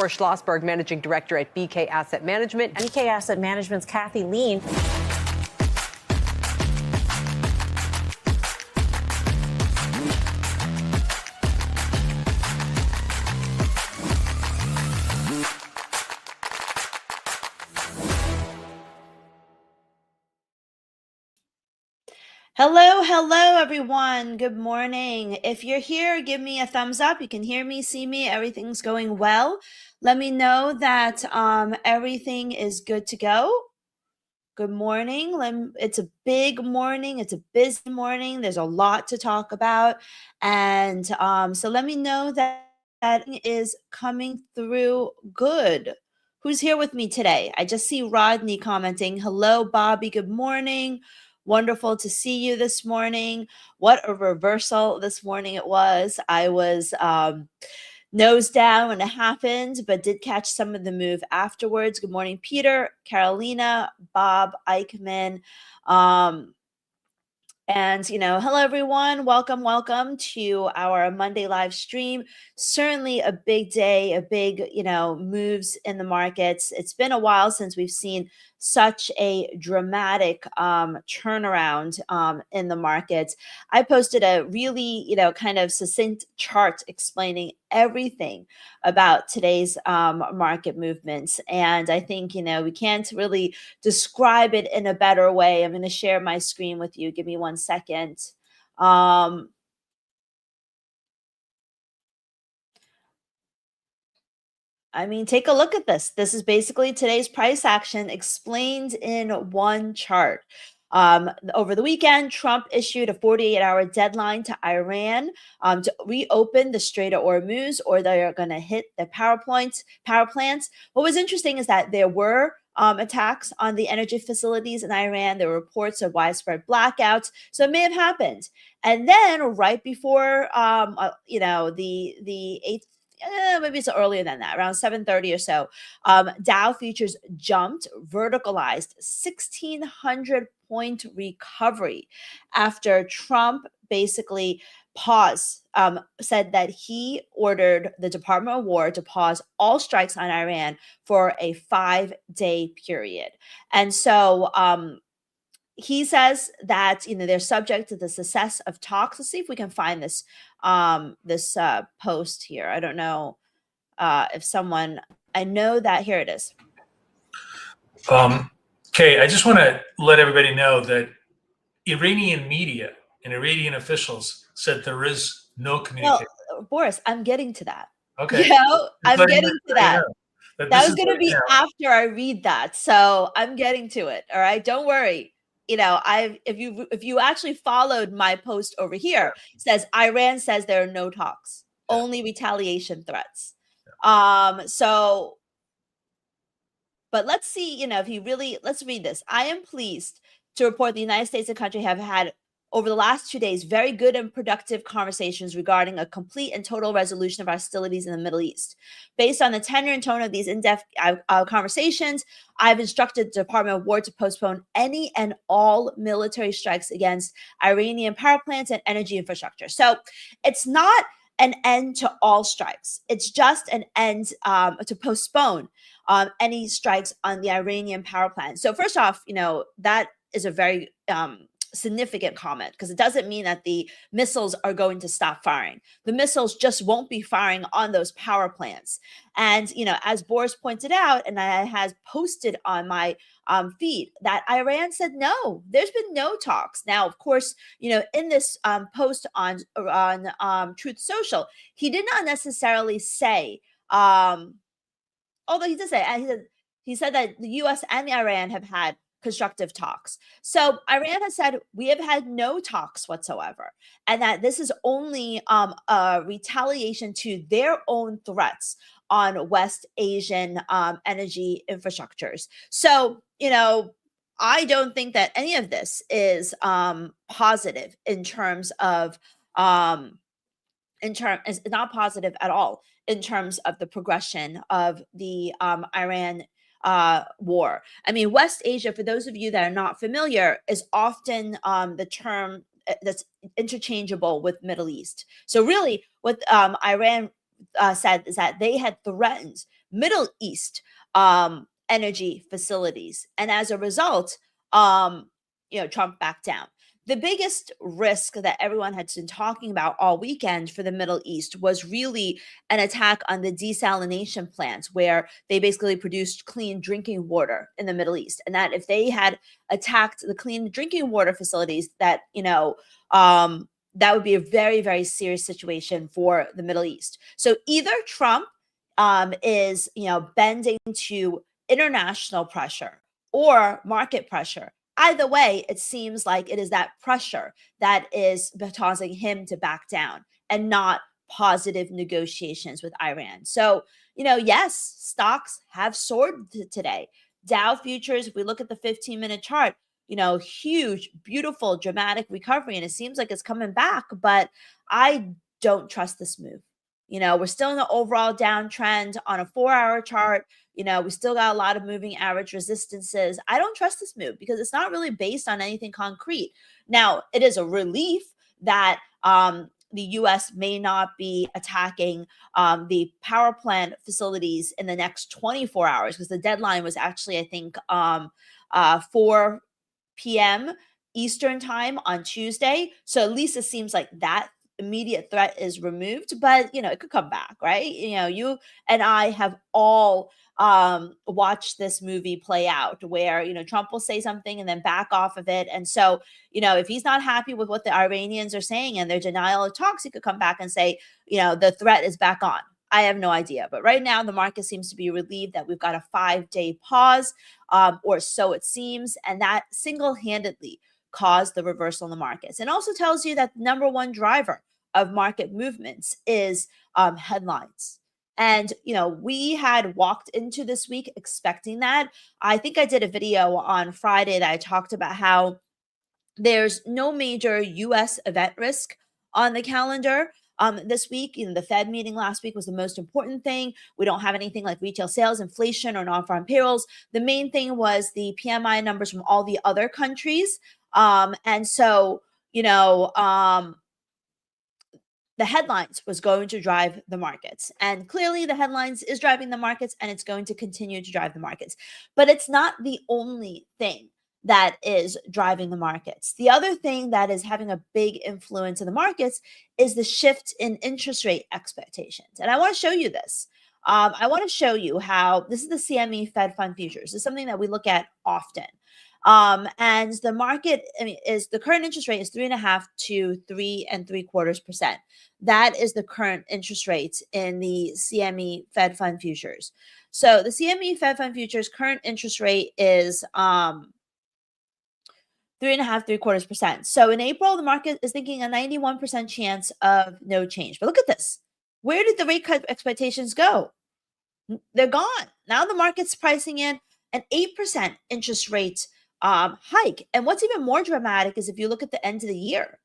Boris Schlossberg, Managing Director at BK Asset Management. BK Asset Management's Kathy Lean. Hello, everyone. Good morning. If you're here, give me a thumbs up. You can hear me, see me, everything's going well. Let me know that everything is good to go. Good morning. It's a big morning. It's a busy morning. There's a lot to talk about. And so let me know that is coming through good. Who's here with me today? I just see Rodney commenting. Hello, Bobby. Good morning. Wonderful to see you this morning. What a reversal this morning it was. I was nose down when it happened, but did catch some of the move afterwards. Good morning, Peter, Carolina, Bob, Eichmann. And, hello, everyone. Welcome to our Monday live stream. Certainly a big day, a big, moves in the markets. It's been a while since we've seen such a dramatic turnaround in the markets. I posted a really, kind of succinct chart explaining everything about today's market movements. And I think, we can't really describe it in a better way. I'm going to share my screen with you. Give me 1 second. Take a look at this. This is basically today's price action explained in one chart. Over the weekend, Trump issued a 48-hour deadline to Iran to reopen the Strait of Hormuz, or they're going to hit the power plants. What was interesting is that there were attacks on the energy facilities in Iran. There were reports of widespread blackouts, so it may have happened. And then right before, the 8th. Maybe it's earlier than that, around 7:30 or so. Dow futures jumped, verticalized 1,600 point recovery after Trump basically said that he ordered the Department of War to pause all strikes on Iran for a 5-day period. And so he says that they're subject to the success of talks. Let's see if we can find this post here. I don't know if someone. I know that here it is. Okay, I just want to let everybody know that Iranian media and Iranian officials said there is no communication. Well, Boris, I'm getting to that. Okay, I'm getting to that. That was going to be after I read that, so I'm getting to it. All right, don't worry. If you actually followed my post over here, it says Iran says there are no talks, only retaliation threats. But let's see, let's read this. I am pleased to report the United States and country have had over the last 2 days very good and productive conversations regarding a complete and total resolution of hostilities in the Middle East. Based on the tenor and tone of these in-depth conversations, I've instructed the Department of War to postpone any and all military strikes against Iranian power plants and energy infrastructure. So it's not an end to all strikes. It's just an end to postpone any strikes on the Iranian power plant. So first off, that is a very significant comment, because it doesn't mean that the missiles are going to stop firing. The missiles just won't be firing on those power plants. And, as Boris pointed out, and I has posted on my feed, that Iran said, no, there's been no talks. Now, of course, in this post on Truth Social, he did not necessarily say, although he did say, he said that the U.S. and the Iran have had constructive talks. So Iran has said, we have had no talks whatsoever, and that this is only a retaliation to their own threats on West Asian energy infrastructures. So, I don't think that any of this is positive in terms of, is not positive at all in terms of the progression of the Iran war. West Asia, for those of you that are not familiar, is often the term that's interchangeable with Middle East. So really what Iran said is that they had threatened Middle East energy facilities. And as a result, Trump backed down. The biggest risk that everyone had been talking about all weekend for the Middle East was really an attack on the desalination plants, where they basically produced clean drinking water in the Middle East. And that if they had attacked the clean drinking water facilities, that, that would be a very, very serious situation for the Middle East. So either Trump is, bending to international pressure or market pressure. Either way, it seems like it is that pressure that is causing him to back down and not positive negotiations with Iran. So, yes, stocks have soared today. Dow futures, if we look at the 15-minute chart, huge, beautiful, dramatic recovery. And it seems like it's coming back, but I don't trust this move. We're still in the overall downtrend on a 4-hour chart. We still got a lot of moving average resistances. I don't trust this move because it's not really based on anything concrete. Now, it is a relief that the U.S. may not be attacking the power plant facilities in the next 24 hours, because the deadline was actually, I think, 4 p.m. Eastern time on Tuesday. So at least it seems like that immediate threat is removed, but it could come back, right? You and I have all watched this movie play out, where Trump will say something and then back off of it. And so if he's not happy with what the Iranians are saying and their denial of talks, he could come back and say the threat is back on. I have no idea, but right now the market seems to be relieved that we've got a 5-day pause, or so it seems, and that single-handedly caused the reversal in the markets. And also tells you that the number one driver of market movements is headlines. And, we had walked into this week expecting that. I think I did a video on Friday that I talked about how there's no major U.S. event risk on the calendar this week. The Fed meeting last week was the most important thing. We don't have anything like retail sales, inflation, or non-farm payrolls. The main thing was the PMI numbers from all the other countries. And so, the headlines was going to drive the markets. And clearly the headlines is driving the markets, and it's going to continue to drive the markets. But it's not the only thing that is driving the markets. The other thing that is having a big influence in the markets is the shift in interest rate expectations. And I want to show you this. I want to show you how this is the CME Fed Fund Futures. This is something that we look at often. And the market, is the current interest rate is 3.5 to 3.75%. That is the current interest rate in the CME Fed Fund Futures. So the CME Fed Fund Futures current interest rate is 3.5, 3/4%. So in April, the market is thinking a 91% chance of no change. But look at this. Where did the rate cut expectations go? They're gone. Now the market's pricing in an 8% interest rate hike. And what's even more dramatic is if you look at the end of the year.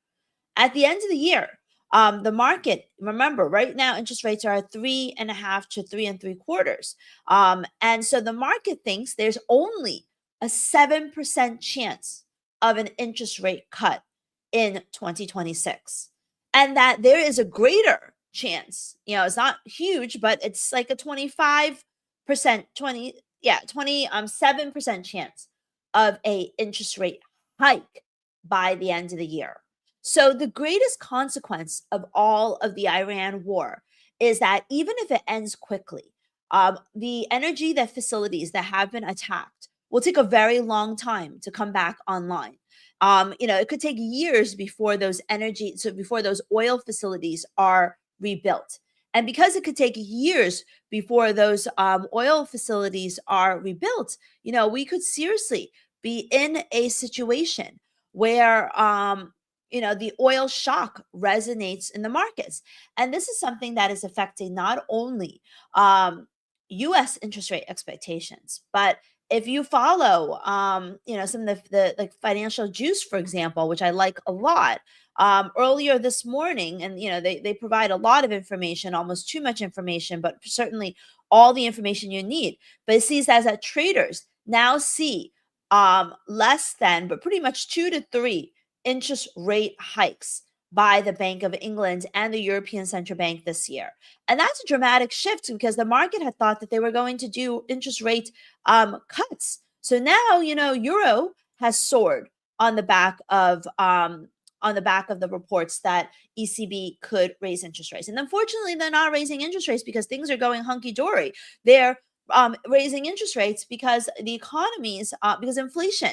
At the end of the year, the market, remember, right now interest rates are at 3.5 to 3.75. And so the market thinks there's only a 7% chance of an interest rate cut in 2026, and that there is a greater chance, it's not huge, but it's like a 25%, 27% chance of a interest rate hike by the end of the year. So the greatest consequence of all of the Iran war is that even if it ends quickly, the energy that facilities that have been attacked will take a very long time to come back online. It could take years before those before those oil facilities are rebuilt. And because it could take years before those oil facilities are rebuilt, we could seriously be in a situation where, the oil shock resonates in the markets. And this is something that is affecting not only U.S. interest rate expectations, but if you follow, some of the like Financial Juice, for example, which I like a lot, earlier this morning, and they provide a lot of information, almost too much information, but certainly all the information you need. But it sees that traders now see less than, but pretty much 2 to 3 interest rate hikes by the Bank of England and the European Central Bank this year. And that's a dramatic shift because the market had thought that they were going to do interest rate cuts. So now, euro has soared on the back of the reports that ECB could raise interest rates. And unfortunately, they're not raising interest rates because things are going hunky-dory. They're raising interest rates because the economies, because inflation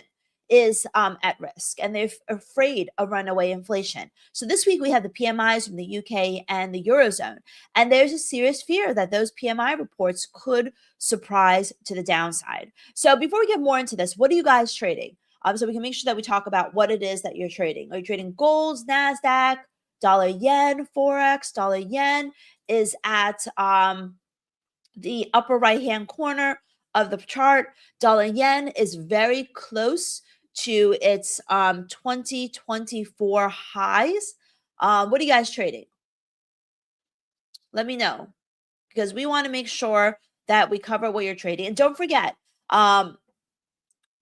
is at risk and they're afraid of runaway inflation. So this week we had the PMIs from the UK and the Eurozone, and there's a serious fear that those PMI reports could surprise to the downside. So before we get more into this, what are you guys trading? So we can make sure that we talk about what it is that you're trading. Are you trading golds, NASDAQ, dollar yen, Forex? Dollar yen is at the upper right-hand corner of the chart. Dollar yen is very close to its 2024 highs. What are you guys trading? Let me know, because we want to make sure that we cover what you're trading. And don't forget,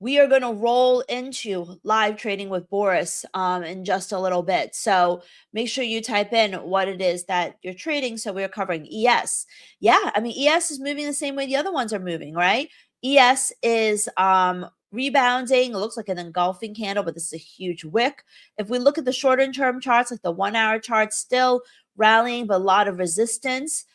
we are going to roll into live trading with Boris in just a little bit. So make sure you type in what it is that you're trading. So we're covering ES. Yeah, I mean, ES is moving the same way the other ones are moving, right? ES is rebounding. It looks like an engulfing candle, but this is a huge wick. If we look at the shorter term charts, like the 1 hour chart, still rallying, but a lot of resistance.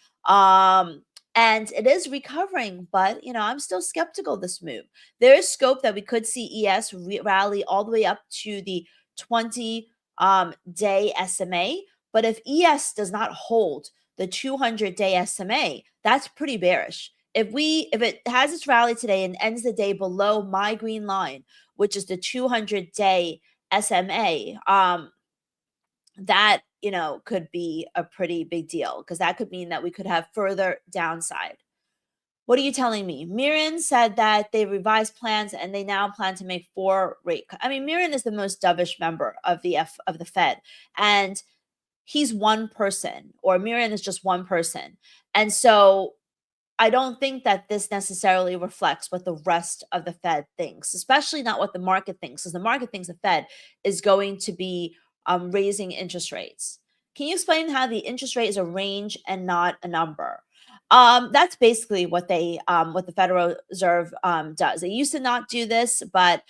And it is recovering, but I'm still skeptical of this move. There is scope that we could see ES rally all the way up to the 20-day SMA. But if ES does not hold the 200-day SMA, that's pretty bearish. If it has its rally today and ends the day below my green line, which is the 200-day SMA, that could be a pretty big deal, because that could mean that we could have further downside. What are you telling me? Miran said that they revised plans and they now plan to make 4 rate cuts. I mean, Miran is the most dovish member of the Fed, and he's one person, or Miran is just one person. And so I don't think that this necessarily reflects what the rest of the Fed thinks, especially not what the market thinks, because the market thinks the Fed is going to be raising interest rates. Can you explain how the interest rate is a range and not a number? That's basically what the Federal Reserve does. They used to not do this, but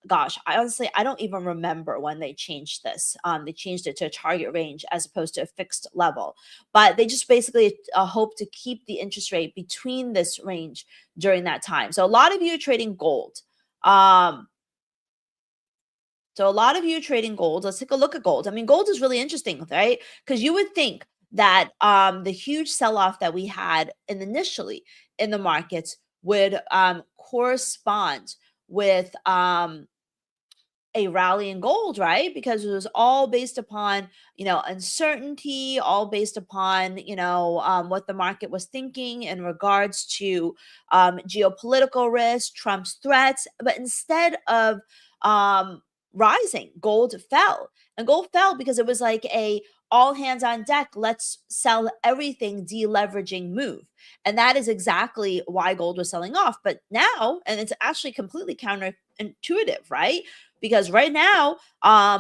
gosh, I don't even remember when they changed this. They changed it to a target range as opposed to a fixed level. But they just basically hope to keep the interest rate between this range during that time. So a lot of you are trading gold. So a lot of you are trading gold. Let's take a look at gold. I mean, gold is really interesting, right? Because you would think that the huge sell-off that we had initially in the markets would correspond with a rally in gold, right? Because it was all based upon, uncertainty, all based upon, what the market was thinking in regards to geopolitical risk, Trump's threats. But instead of rising, gold fell. And gold fell because it was like a all hands on deck, let's sell everything deleveraging move. And that is exactly why gold was selling off. But now, and it's actually completely counterintuitive, right? Because right now,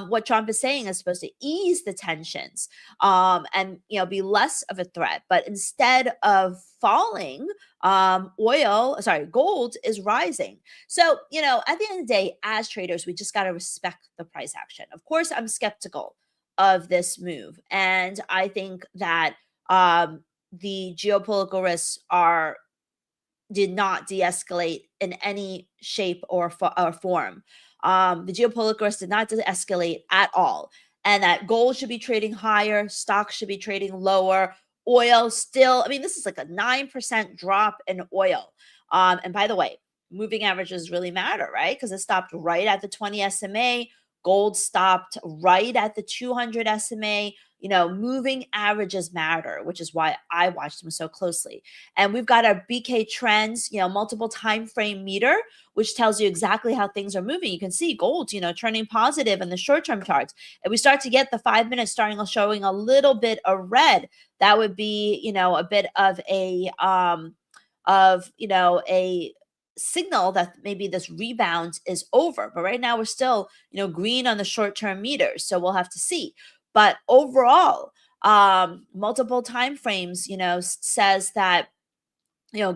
what Trump is saying is supposed to ease the tensions and be less of a threat. But instead of falling, gold is rising. So, at the end of the day, as traders, we just got to respect the price action. Of course, I'm skeptical of this move. And I think that the geopolitical risks did not de-escalate in any shape or form. The geopolitical risks did not de-escalate at all. And that gold should be trading higher, stocks should be trading lower, oil still, this is like a 9% drop in oil. And by the way, moving averages really matter, right? Because it stopped right at the 20 SMA. Gold stopped right at the 200 SMA. Moving averages matter, which is why I watched them so closely. And we've got our BK trends, multiple time frame meter, which tells you exactly how things are moving. You can see gold, turning positive in the short-term charts. If we start to get the 5 minutes starting showing a little bit of red, that would be, a bit of a signal that maybe this rebound is over. But right now we're still, green on the short-term meters, so we'll have to see. But overall, multiple time frames, says that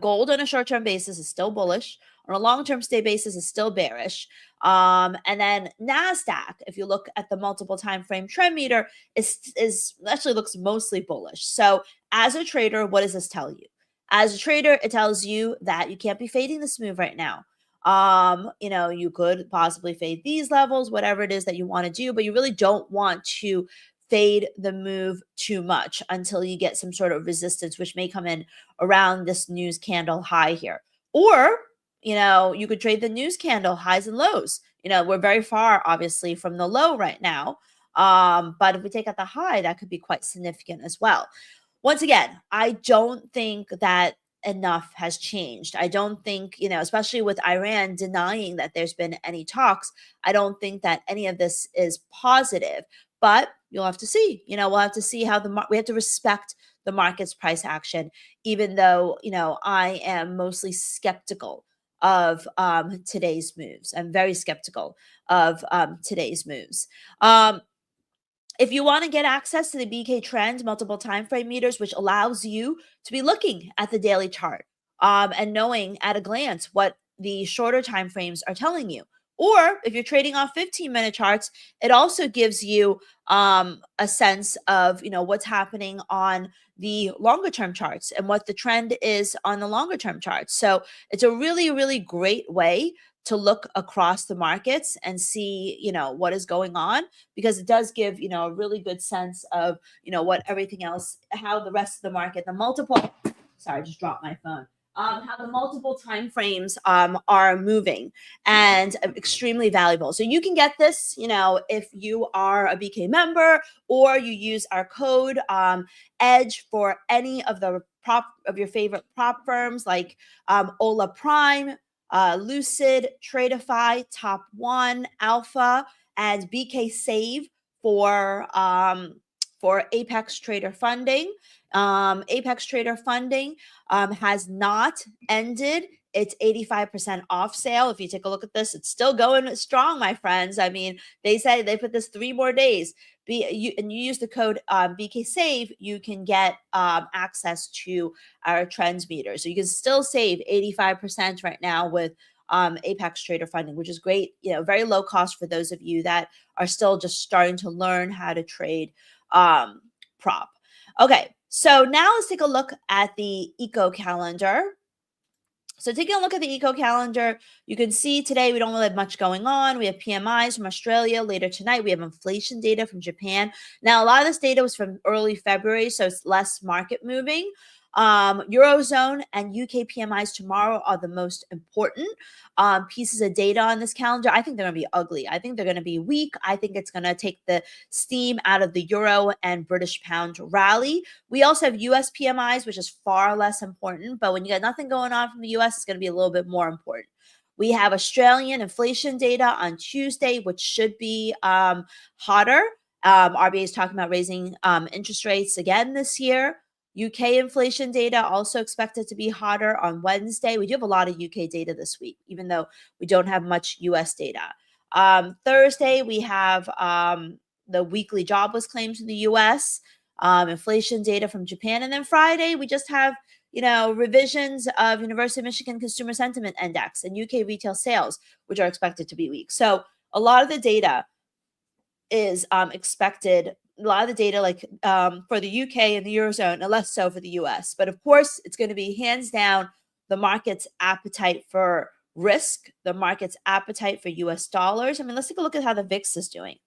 gold on a short-term basis is still bullish. On a long-term stay basis is still bearish. And then NASDAQ, if you look at the multiple time frame trend meter, is actually looks mostly bullish. So as a trader, what does this tell you? As a trader, it tells you that you can't be fading this move right now. You could possibly fade these levels, whatever it is that you want to do, but you really don't want to fade the move too much until you get some sort of resistance, which may come in around this news candle high here. Or, you could trade the news candle highs and lows. We're very far, obviously, from the low right now. But if we take out the high, that could be quite significant as well. Once again, I don't think that enough has changed. I don't think, especially with Iran denying that there's been any talks, I don't think that any of this is positive. But you'll have to see. We'll have to see how we have to respect the market's price action, even though, I am mostly skeptical of today's moves. I'm very skeptical of today's moves. If you want to get access to the BK trend multiple time frame meters, which allows you to be looking at the daily chart and knowing at a glance what the shorter time frames are telling you, or if you're trading off 15-minute charts, it also gives you a sense of what's happening on the longer term charts and what the trend is on the longer term charts. So it's a really, really great way to look across the markets and see, what is going on, because it does give, a really good sense of, what everything else, how the rest of the market, sorry, I just dropped my phone. How the multiple time frames are moving, and extremely valuable. So you can get this, if you are a BK member or you use our code EDGE for any of your favorite prop firms like Ola Prime, Lucid, Tradeify, Top One, Alpha, and BK Save for Apex Trader Funding. Apex Trader Funding has not ended its 85% off sale. If you take a look at this, it's still going strong, my friends. I mean, they say they put this 3 more days. And you use the code BK Save, you can get access to our trends meter. So you can still save 85% right now with Apex Trader Funding, which is great. Very low cost for those of you that are still just starting to learn how to trade prop. Okay, so now let's take a look at the eco calendar. So taking a look at the eco calendar, you can see today we don't really have much going on. We have PMIs from Australia. Later tonight, we have inflation data from Japan. Now, a lot of this data was from early February, so it's less market moving. Eurozone and UK PMIs tomorrow are the most important pieces of data on this calendar. I think they're going to be ugly. I think they're going to be weak. I think it's going to take the steam out of the euro and British pound rally. We also have US PMIs, which is far less important. But when you got nothing going on from the US, it's going to be a little bit more important. We have Australian inflation data on Tuesday, which should be hotter. RBA is talking about raising interest rates again this year. UK inflation data also expected to be hotter on Wednesday. We do have a lot of UK data this week, even though we don't have much US data. Thursday, we have the weekly jobless claims in the US, inflation data from Japan. And then Friday, we just have, revisions of University of Michigan Consumer Sentiment Index and UK retail sales, which are expected to be weak. So a lot of the data is expected. A lot of the data, like for the UK and the Eurozone, and less so for the US. But of course, it's going to be hands down the market's appetite for risk, the market's appetite for US dollars. I mean, let's take a look at how the VIX is doing.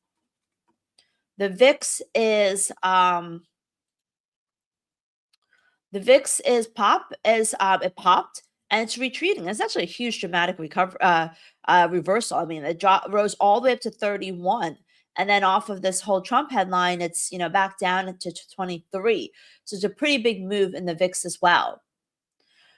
The VIX is it popped and it's retreating. It's actually a huge dramatic reversal. I mean, it rose all the way up to 31. And then off of this whole Trump headline, it's, back down to 23. So it's a pretty big move in the VIX as well.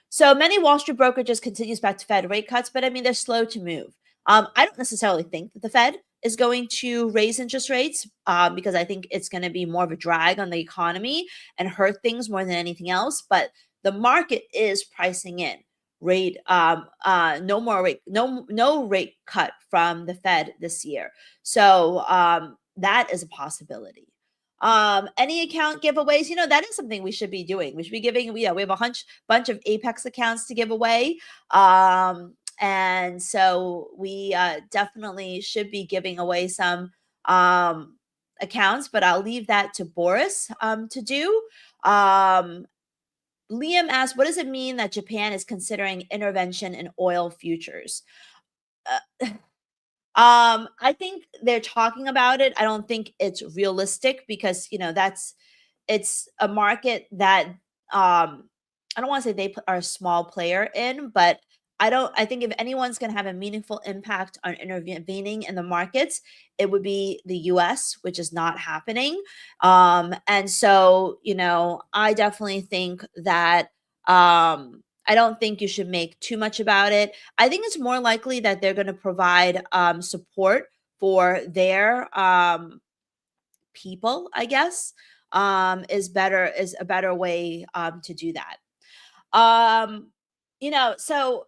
So many Wall Street brokerages continues back to Fed rate cuts, but I mean, they're slow to move. I don't necessarily think that the Fed is going to raise interest rates because I think it's going to be more of a drag on the economy and hurt things more than anything else. But the market is pricing in no rate cut from the Fed this year. So that is a possibility. Any account giveaways, that is something we should be doing. We should be giving, we have a bunch of Apex accounts to give away. And so we definitely should be giving away some accounts, but I'll leave that to Boris to do. Liam asked, what does it mean that Japan is considering intervention in oil futures? I think they're talking about it. I don't think it's realistic because, it's a market that I don't want to say they are a small player in, but I think if anyone's going to have a meaningful impact on intervening in the markets, it would be the US, which is not happening. And so, I definitely think that I don't think you should make too much about it. I think it's more likely that they're going to provide support for their people, I guess, is a better way to do that. So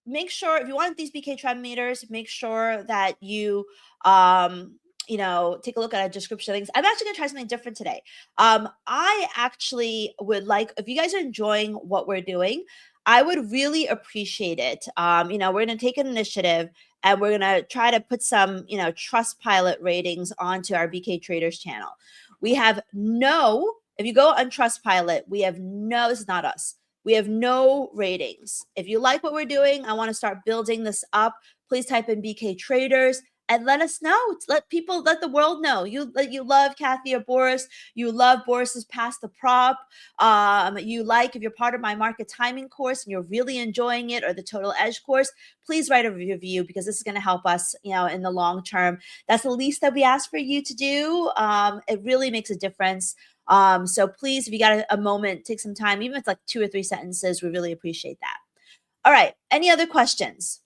make sure if you want these BK trend meters, make sure that you take a look at a description of things. I'm actually gonna try something different today. I actually would like, if you guys are enjoying what we're doing, I would really appreciate it. We're gonna take an initiative and we're gonna try to put some, Trustpilot ratings onto our BK Traders channel. We have if you go on Trustpilot, this is not us. We have no ratings. If you like what we're doing, I want to start building this up. Please type in BK Traders and let us know. Let the world know. You love Kathy or Boris. You love Boris's Pass the Prop. If you're part of my market timing course and you're really enjoying it, or the Total Edge course, please write a review because this is going to help us, in the long term. That's the least that we ask for you to do. It really makes a difference. So please, if you got a moment, take some time, even if it's like 2 or 3 sentences, we really appreciate that. All right. Any other questions?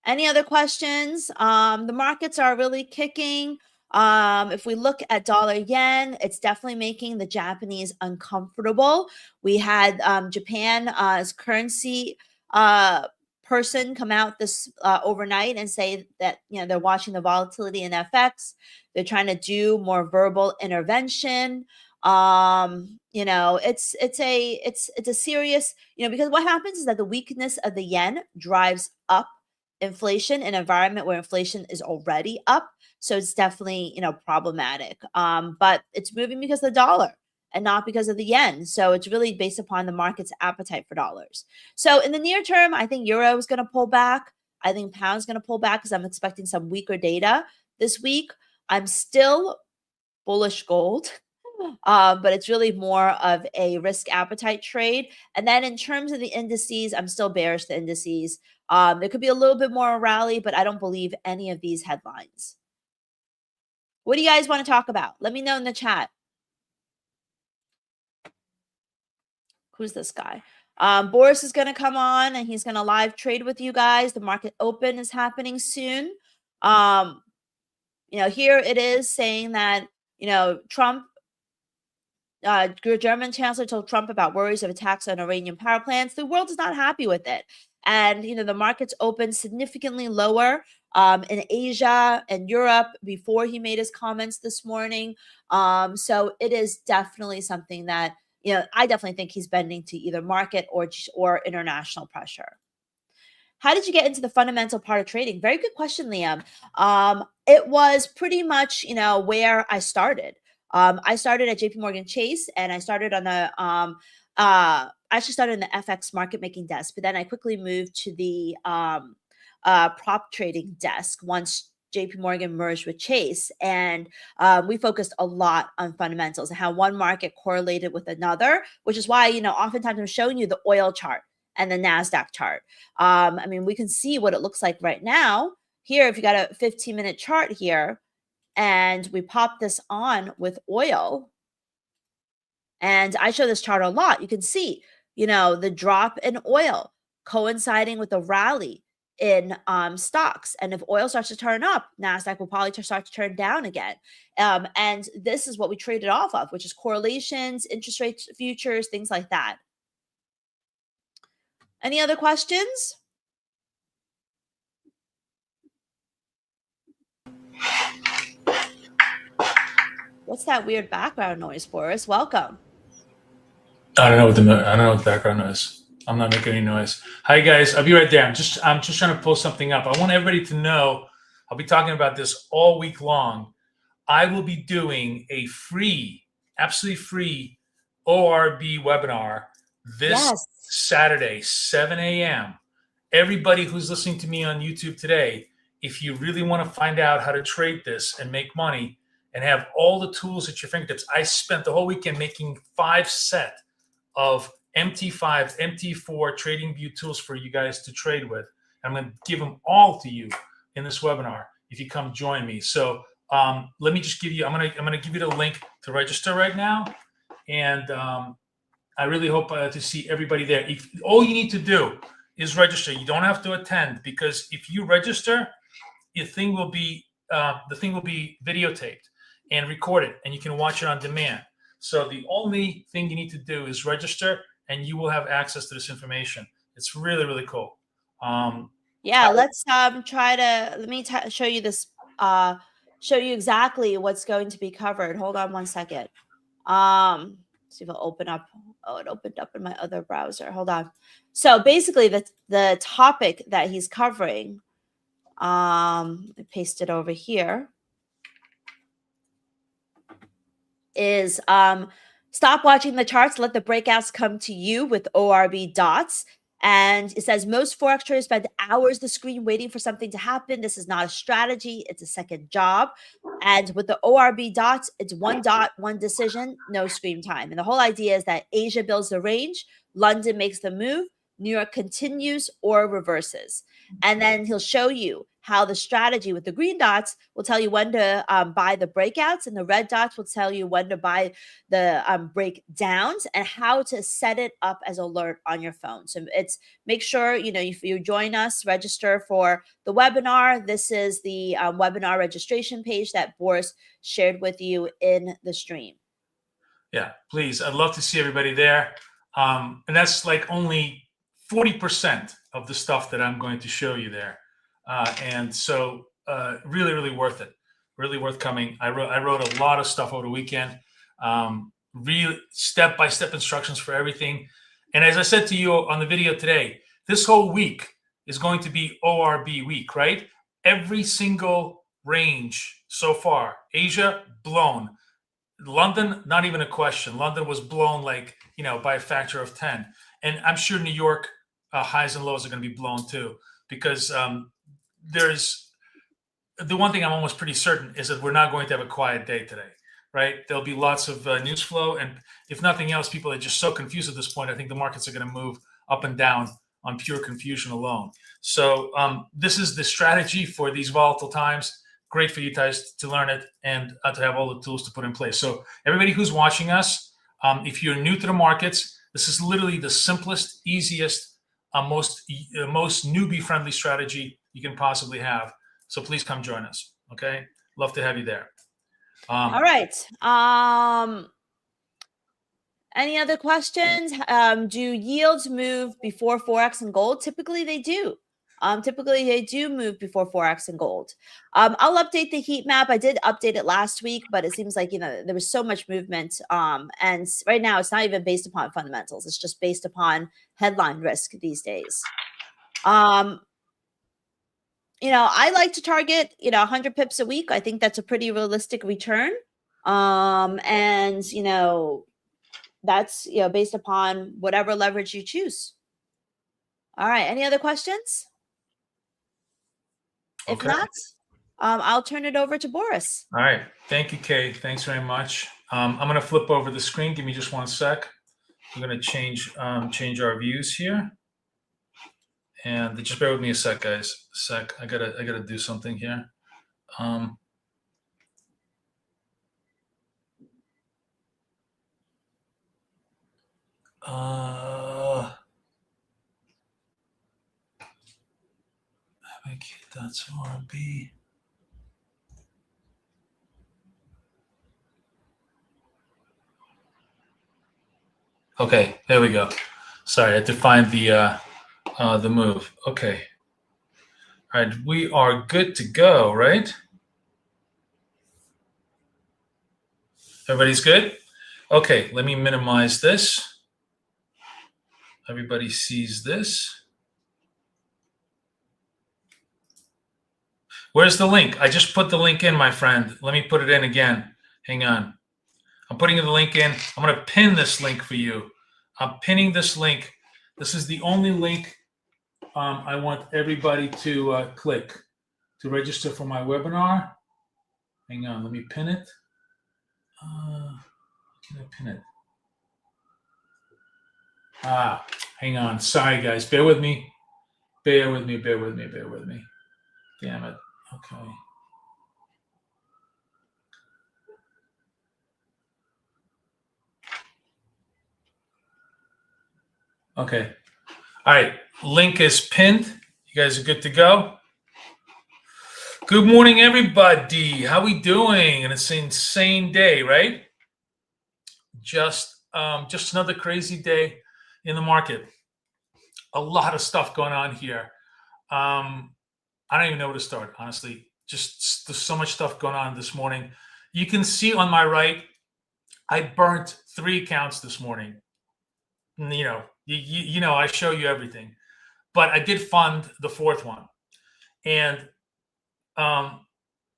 The markets are really kicking. If we look at dollar yen, it's definitely making the Japanese uncomfortable. We had Japan as currency person come out this overnight and say that they're watching the volatility in FX. They're trying to do more verbal intervention. It's a serious, because what happens is that the weakness of the yen drives up inflation in an environment where inflation is already up. So it's definitely, problematic. But it's moving because of the dollar and not because of the yen. So it's really based upon the market's appetite for dollars. So in the near term, I think euro is going to pull back. I think pound's going to pull back because I'm expecting some weaker data this week. I'm still bullish gold. But it's really more of a risk appetite trade. And then in terms of the indices, I'm still bearish the indices. There could be a little bit more rally, but I don't believe any of these headlines. What do you guys want to talk about? Let me know in the chat. Who's this guy? Boris is going to come on and he's going to live trade with you guys. The market open is happening soon. Here it is saying that, Trump, German chancellor told Trump about worries of attacks on Iranian power plants. The world is not happy with it. And, the markets opened significantly lower in Asia and Europe before he made his comments this morning. So it is definitely something that, I definitely think he's bending to either market or international pressure. How did you get into the fundamental part of trading? Very good question, Liam. It was pretty much, where I started. I started at JP Chase, and I started on the I actually started in the FX market making desk, but then I quickly moved to the prop trading desk once JP Morgan merged with Chase. And we focused a lot on fundamentals and how one market correlated with another, which is why, oftentimes I'm showing you the oil chart and the NASDAQ chart. We can see what it looks like right now. Here, if you got a 15-minute chart here, and we pop this on with oil, and I show this chart a lot, you can see, the drop in oil coinciding with the rally in stocks. And if oil starts to turn up, NASDAQ will probably start to turn down again. And this is what we traded off of, which is correlations, interest rate futures, things like that. Any other questions? What's that weird background noise for us? Welcome. I don't know what the background noise. I'm not making any noise. Hi guys, I'll be right there. I'm just trying to pull something up. I want everybody to know I'll be talking about this all week long. I will be doing a free, absolutely free ORB webinar this Saturday, 7 a.m. Everybody who's listening to me on YouTube today, if you really want to find out how to trade this and make money and have all the tools at your fingertips, I spent the whole weekend making 5 sets of MT5, MT4 trading view tools for you guys to trade with. I'm going to give them all to you in this webinar if you come join me. So let me just give you, I'm going to give you the link to register right now. And I really hope to see everybody there. All you need to do is register. You don't have to attend, because if you register, the thing will be videotaped and recorded, and you can watch it on demand. So the only thing you need to do is register, and you will have access to this information. It's really, really cool. Yeah, let's try to, let me show you this, show you exactly what's going to be covered. Hold on one second. See if it'll open up. Oh, it opened up in my other browser. Hold on. So basically the topic that he's covering, I pasted over here, is stop watching the charts, let the breakouts come to you with ORB dots. And it says most Forex traders spend hours the screen waiting for something to happen. This is not a strategy, it's a second job. And with the ORB dots, it's one dot, one decision, no screen time. And the whole idea is that Asia builds the range, London makes the move, New York continues or reverses. And then he'll show you how the strategy with the green dots will tell you when to buy the breakouts, and the red dots will tell you when to buy the breakdowns, and how to set it up as alert on your phone. So it's, make sure, you know, if you join us, register for the webinar. This is the webinar registration page that Boris shared with you in the stream. Yeah, please. I'd love to see everybody there. And that's like only 40% of the stuff that I'm going to show you there. And so really, really worth it. Really worth coming. I wrote a lot of stuff over the weekend. Real step-by-step instructions for everything. And as I said to you on the video today, this whole week is going to be ORB week, right? Every single range so far. Asia, blown. London, not even a question. London was blown, like, you know, by a factor of 10. And I'm sure New York highs and lows are going to be blown too, because there's the one thing I'm almost pretty certain is that we're not going to have a quiet day today, right? There'll be lots of news flow. And if nothing else, people are just so confused at this point. I think the markets are going to move up and down on pure confusion alone. So this is the strategy for these volatile times. Great for you guys to learn it and to have all the tools to put in place. So everybody who's watching us, if you're new to the markets, this is literally the simplest, easiest, most newbie-friendly strategy you can possibly have. So please come join us. Okay, love to have you there. All right. Any other questions? Do yields move before Forex and gold? Typically, they do. Typically, they do move before Forex and gold. I'll update the heat map. I did update it last week, but it seems like, you know, there was so much movement. And right now, it's not even based upon fundamentals. It's just based upon headline risk these days. You know, I like to target, you know, 100 pips a week. I think that's a pretty realistic return. And, you know, that's, you know, based upon whatever leverage you choose. All right. Any other questions? If Okay. not, I'll turn it over to Boris. All right. Thank you, Kay. Thanks very much. I'm going to flip over the screen. Give me just one sec. I'm going to change our views here. And just bear with me a sec, guys. I gotta do something here. That's RB. Okay, there we go. Sorry, I had to find the the move. Okay. All right, we are good to go, right? Everybody's good? Okay, let me minimize this. Everybody sees this. Where's the link? I just put the link in, my friend. Let me put it in again. Hang on. I'm putting the link in. I'm going to pin this link for you. I'm pinning this link. This is the only link I want everybody to click to register for my webinar. Hang on. Let me pin it. How can I pin it? Hang on. Sorry, guys. Bear with me. Bear with me. Bear with me. Bear with me. Damn it. Okay. Okay. All right. Link is pinned. You guys are good to go. Good morning, everybody. How we doing? And it's an insane day, right? Just another crazy day in the market. A lot of stuff going on here. I don't even know where to start, honestly. Just there's so much stuff going on this morning. You can see on my right, I burnt 3 accounts this morning. You know, I show you everything, but I did fund the 4th one, and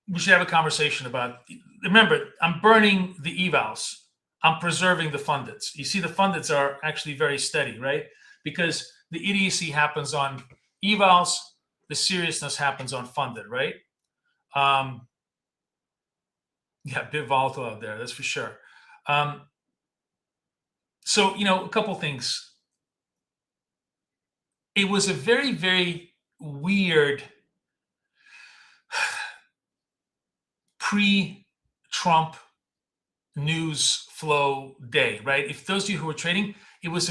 we should have a conversation about. Remember, I'm burning the evals. I'm preserving the fundeds. You see, the fundeds are actually very steady, right? Because the idiocy happens on evals, the seriousness happens on funded, right? Yeah, a bit volatile out there, that's for sure. So, you know, a couple things. It was a very, very weird pre-Trump news flow day, right? If those of you who were trading, it was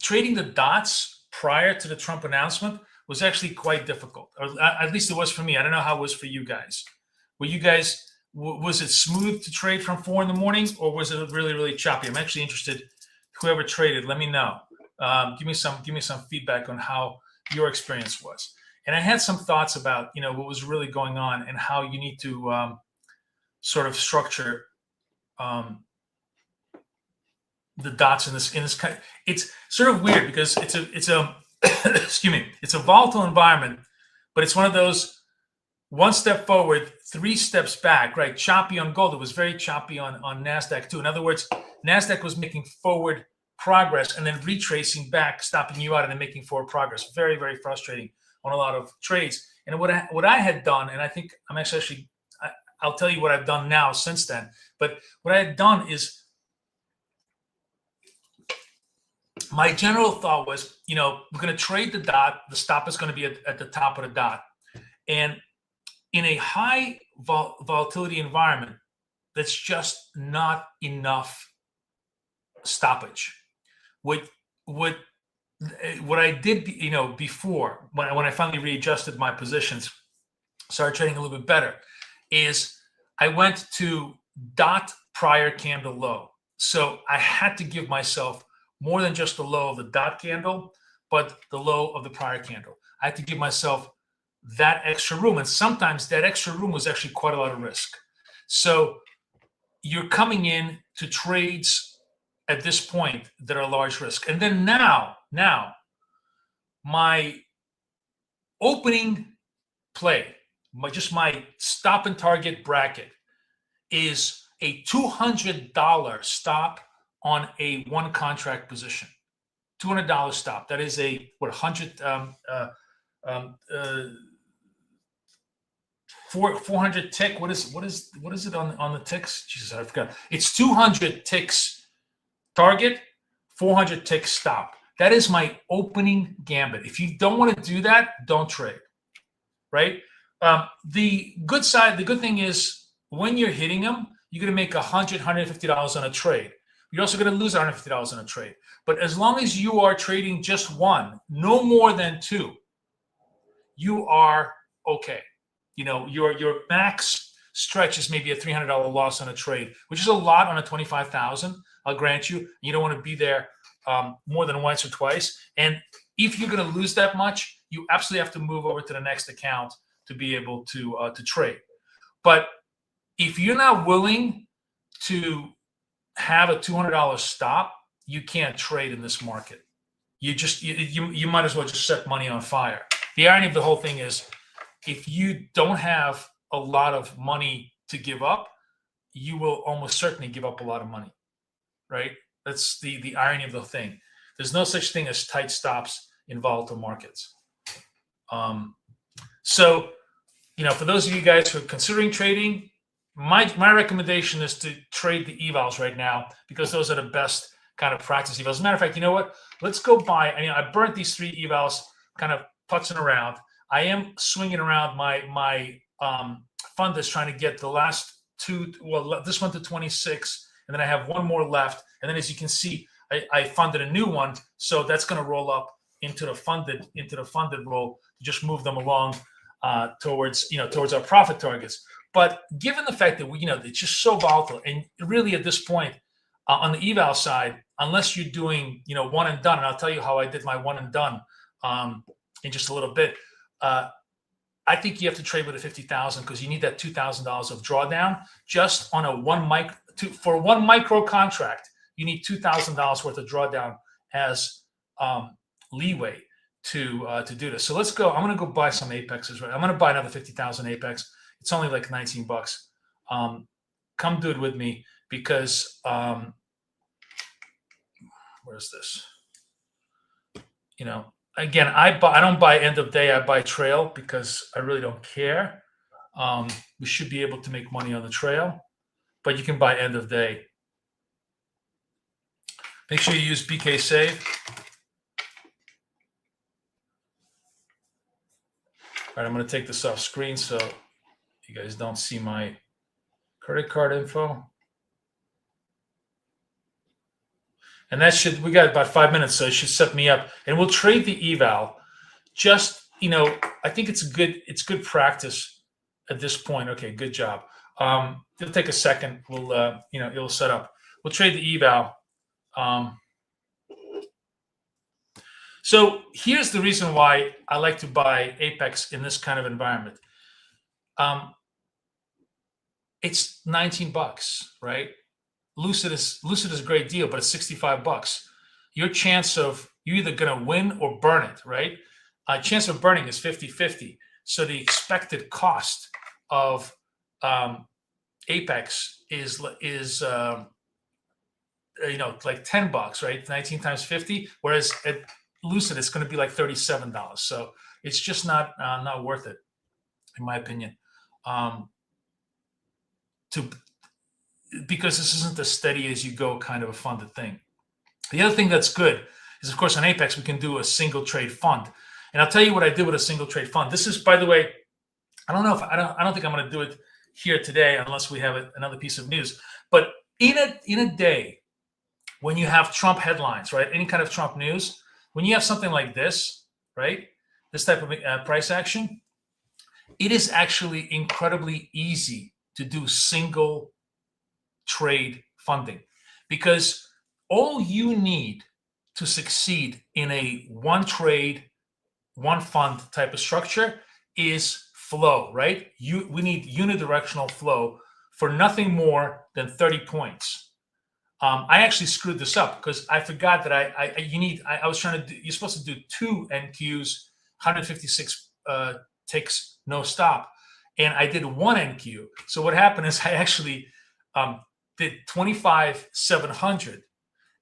trading the dots prior to the Trump announcement was actually quite difficult, or at least it was for me. I don't know how it was for you guys. Were you guys, was it smooth to trade from 4 in the morning, or was it really, really choppy? I'm actually interested. Whoever traded, let me know. Give me some feedback on how your experience was. And I had some thoughts about, you know, what was really going on and how you need to sort of structure the dots in this kind. It's sort of weird because it's a excuse me, it's a volatile environment, but it's one of those 1 step forward, 3 steps back, right? Choppy on gold. It was very choppy on NASDAQ too. In other words, NASDAQ was making forward progress and then retracing back, stopping you out, and then making forward progress. Very, very frustrating on a lot of trades. And what I had done, and I think I'm actually I'll tell you what I've done now since then. But what I had done is, my general thought was, you know, we're going to trade the dot. The stop is going to be at the top of the dot. And in a high volatility environment, that's just not enough stoppage. What I did, you know, before when I finally readjusted my positions, started trading a little bit better, is I went to dot prior candle low. So I had to give myself more than just the low of the dot candle, but the low of the prior candle. I had to give myself that extra room. And sometimes that extra room was actually quite a lot of risk. So you're coming in to trades at this point that are large risk. And then now my opening play, my stop and target bracket is a $200 stop on a 1 contract position. $200 stop. That is a 400 tick. What is it on the ticks? Jesus, I forgot. It's 200 ticks target, 400 ticks stop. That is my opening gambit. If you don't want to do that, don't trade. Right? The good thing is when you're hitting them, you're going to make $100, $150 on a trade. You're also going to lose $150 on a trade. But as long as you are trading just 1, no more than 2, you are okay. You know, your max stretch is maybe a $300 loss on a trade, which is a lot on a 25,000. I'll grant you. You don't want to be there more than once or twice. And if you're going to lose that much, you absolutely have to move over to the next account to be able to trade. But if you're not willing to have a $200 stop, you can't trade in this market. You might as well just set money on fire. The irony of the whole thing is, if you don't have a lot of money to give up, you will almost certainly give up a lot of money, right? That's the irony of the thing. There's no such thing as tight stops in volatile markets. So, for those of you guys who are considering trading, my recommendation is to trade the evals right now, because those are the best kind of practice evals. As a matter of fact, you know what? Let's go buy. I burnt these 3 evals, kind of putzing around. I am swinging around my fund that's trying to get the last 2. Well, this one to 26, and then I have 1 more left. And then, as you can see, I funded a new one, so that's going to roll up into the funded roll to just move them along towards our profit targets. But given the fact that it's just so volatile, and really at this point on the eval side, unless you're doing one and done, and I'll tell you how I did my one and done in just a little bit. I think you have to trade with a 50,000, because you need that $2,000 of drawdown just on for one micro contract. You need $2,000 worth of drawdown as leeway to do this. So let's go. I'm going to go buy some Apexes. Right, I'm going to buy another 50,000 Apex. It's only like $19. Come do it with me, because where's this? Again, I don't buy end of day. I buy trail, because I really don't care. We should be able to make money on the trail, but you can buy end of day. Make sure you use BK Save. All right, I'm going to take this off screen so you guys don't see my credit card info. And we got about 5 minutes, so it should set me up. And we'll trade the eval. Just, I think it's good practice at this point. Okay, good job. It'll take a second. We'll, it'll set up. We'll trade the eval. So here's the reason why I like to buy Apex in this kind of environment. It's $19, right? Lucid is a great deal, but it's $65. Your chance of you're either going to win or burn it, right? Chance of burning is 50-50. So the expected cost of Apex is like $10, right? 19 times 50. Whereas at Lucid, it's going to be like $37. So it's just not worth it, in my opinion. Because this isn't a steady as you go kind of a funded thing. The other thing that's good is, of course, on Apex, we can do a single trade fund. And I'll tell you what I did with a single trade fund. This is, by the way, I don't think I'm going to do it here today unless we have another piece of news. But in a day when you have Trump headlines, right? Any kind of Trump news, when you have something like this, right? This type of price action, it is actually incredibly easy to do single trade funding, because all you need to succeed in a one trade, one fund type of structure is flow, right? We need unidirectional flow for nothing more than 30 points. I actually screwed this up because I forgot that I was trying to do, you're supposed to do 2 NQs, 156 ticks, no stop. And I did 1 NQ. So what happened is I actually did 25,700.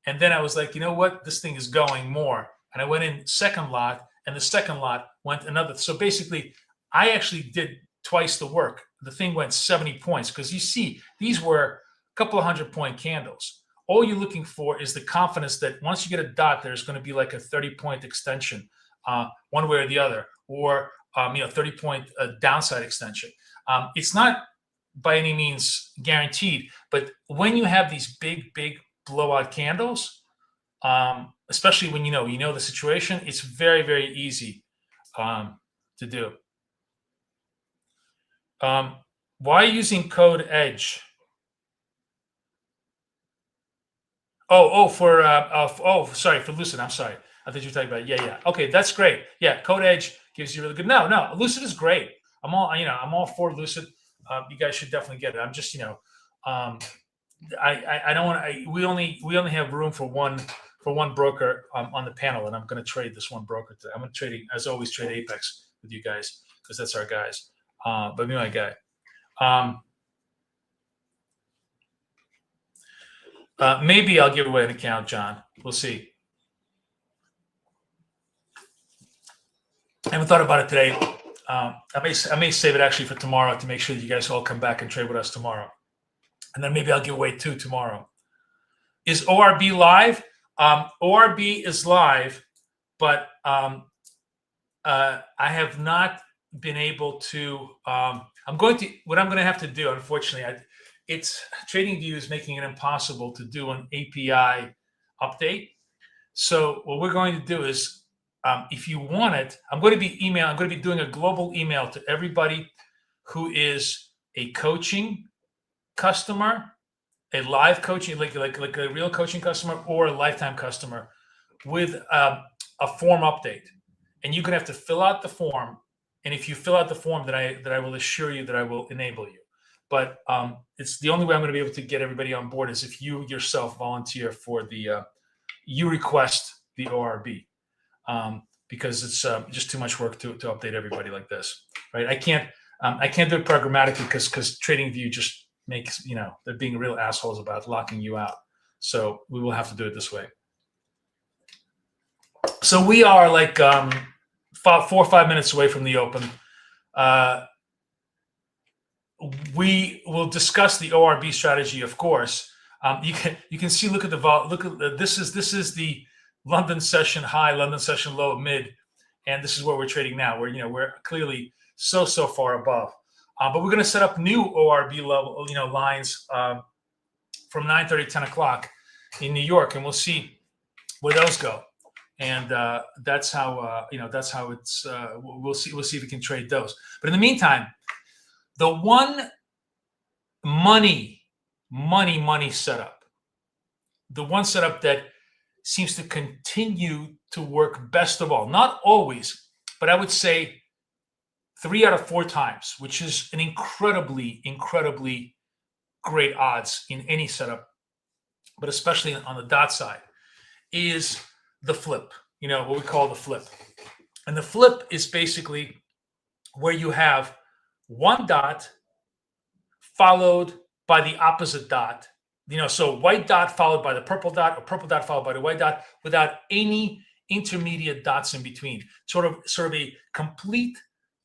And then I was like, you know what? This thing is going more. And I went in second lot, and the second lot went another. So basically, I actually did twice the work. The thing went 70 points because you see, these were a couple of 100-point candles. All you're looking for is the confidence that once you get a dot, there's going to be like a 30-point extension, one way or the other, or 30-point downside extension. It's not by any means guaranteed, but when you have these big blowout candles, especially when you know the situation, it's very, very easy to do. Why are you using code EDGE? Sorry, for Lucid. I'm sorry. I thought you were talking about, yeah. Okay, that's great. Yeah, Code Edge gives you really good. No, Lucid is great. I'm all for Lucid. You guys should definitely get it. I'm just, I don't want to. We only have room for one broker on the panel, and I'm going to trade this one broker today. I'm going to trade, as always, trade Apex with you guys because that's our guys. But me, my guy. Maybe I'll give away an account, John. We'll see. I haven't thought about it today. I may save it actually for tomorrow to make sure that you guys all come back and trade with us tomorrow, and then maybe I'll give away 2 tomorrow. Is ORB live? ORB is live, but I have not been able to. What I'm going to have to do, unfortunately, TradingView is making it impossible to do an API update. So what we're going to do is, if you want it, I'm going to be doing a global email to everybody who is a coaching customer, a live coaching, like a real coaching customer or a lifetime customer, with a form update. And you're going to have to fill out the form. And if you fill out the form, that I will assure you that I will enable you. But it's the only way I'm going to be able to get everybody on board is if you yourself volunteer for you request the ORB. Because it's just too much work to update everybody like this, right? I can't do it programmatically because TradingView just makes, they're being real assholes about locking you out. So we will have to do it this way. So we are like 4 or 5 minutes away from the open. We will discuss the ORB strategy, of course. You can see. Look at this is the London session high, London session low, mid, and this is where we're trading now. We're clearly so far above, but we're going to set up new ORB level, lines from 9:30 to 10 o'clock in New York, and we'll see where those go. And that's how it's. We'll see if we can trade those. But in the meantime, the one money setup, the one setup that seems to continue to work best of all. Not always, but I would say 3 out of 4 times, which is an incredibly great odds in any setup, but especially on the dot side, is the flip, what we call the flip. And the flip is basically where you have one dot followed by the opposite dot. So white dot followed by the purple dot, or purple dot followed by the white dot, without any intermediate dots in between. Sort of a complete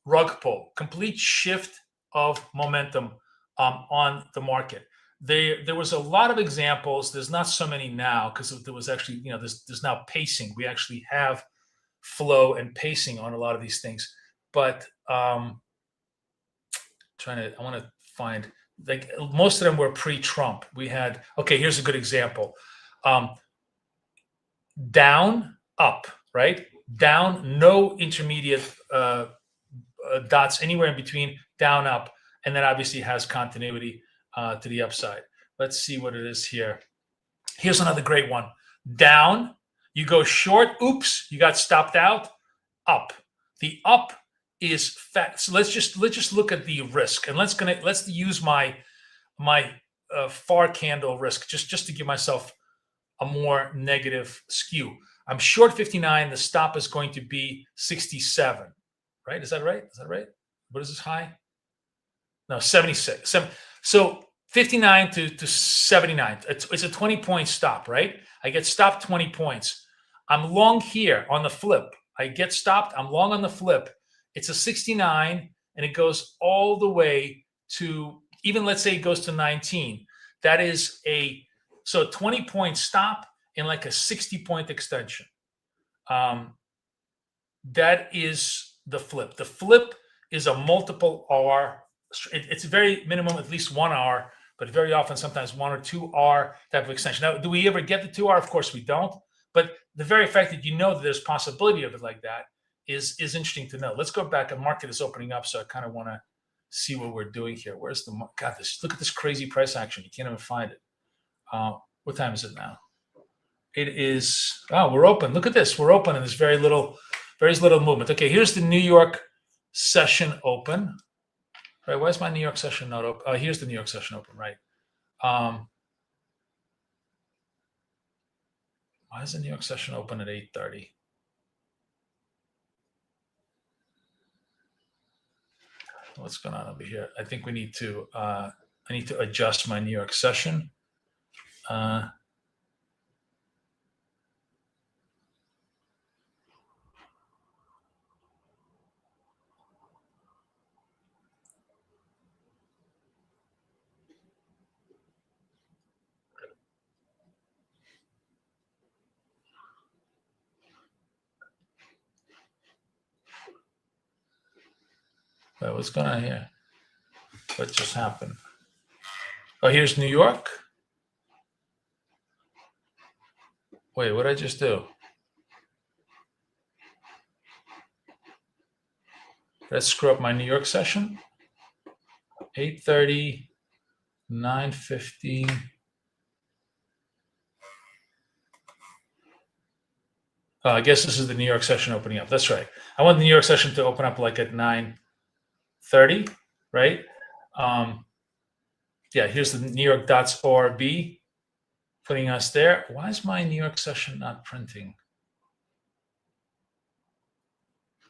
rug pull, complete shift of momentum on the market. There was a lot of examples. There's not so many now because there was actually, there's now pacing. We actually have flow and pacing on a lot of these things. But I want to find. Like most of them were pre-Trump. We had, here's a good example. Down, up, right? Down, no intermediate dots anywhere in between, down, up. And then obviously has continuity to the upside. Let's see what it is here. Here's another great one. Down, you go short, oops, you got stopped out, up. The up is fat. So let's just look at the risk, and let's use my far candle risk just to give myself a more negative skew. I'm short 59. The stop is going to be 67. Right? Is that right? What is this high? No, 76. So 59 to 79. It's a 20-point stop, right? I get stopped 20 points. I'm long here on the flip. I get stopped. I'm long on the flip. It's a 69, and it goes all the way to, even let's say it goes to 19. That is a 20-point stop in like a 60-point extension. That is the flip. The flip is a multiple R. It's very minimum, at least 1 R, but very often, sometimes 1 or 2 R type of extension. Now, do we ever get the 2 R? Of course we don't. But the very fact that that there's possibility of it like that is interesting to know. Let's go back. The market is opening up, so I kind of want to see what we're doing here. Where's the look at this crazy price action. You can't even find it. What time is it now? It is, oh, we're open. Look at this. We're open and there's very little movement. Okay, here's the New York session open. Right, why is my New York session not open? Here's the New York session open, right? Why is the New York session open at 8:30? What's going on over here? I think we need to, I need to adjust my New York session. Wait, what's going on here? What just happened? Oh, here's New York. Wait, what did I just do? Let's screw up my New York session. 8:30, 9:15. I guess this is the New York session opening up. That's right. I want the New York session to open up like at 9:30, right? Yeah, here's the New York dots ORB putting us there. Why is my New York session not printing?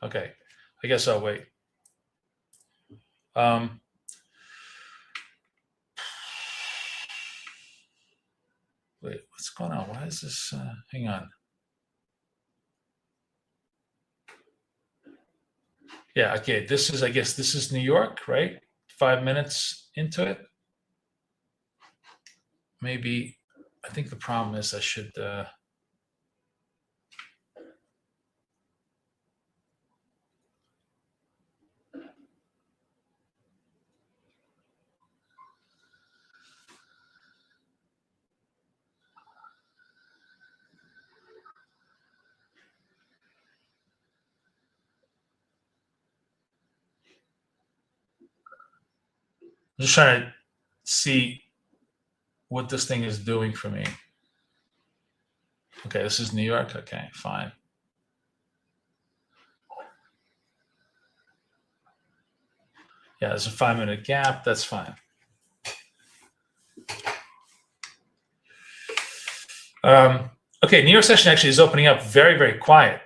Okay, I guess I'll wait. Wait, what's going on? Why is this? Hang on. Yeah, okay. This is, I guess, this is New York, right? 5 minutes into it. Maybe, I think the problem is I should. I'm just trying to see what this thing is doing for me. Okay, this is New York. Okay, fine. Yeah, there's a 5-minute gap. That's fine. Okay, New York session actually is opening up very, very quiet.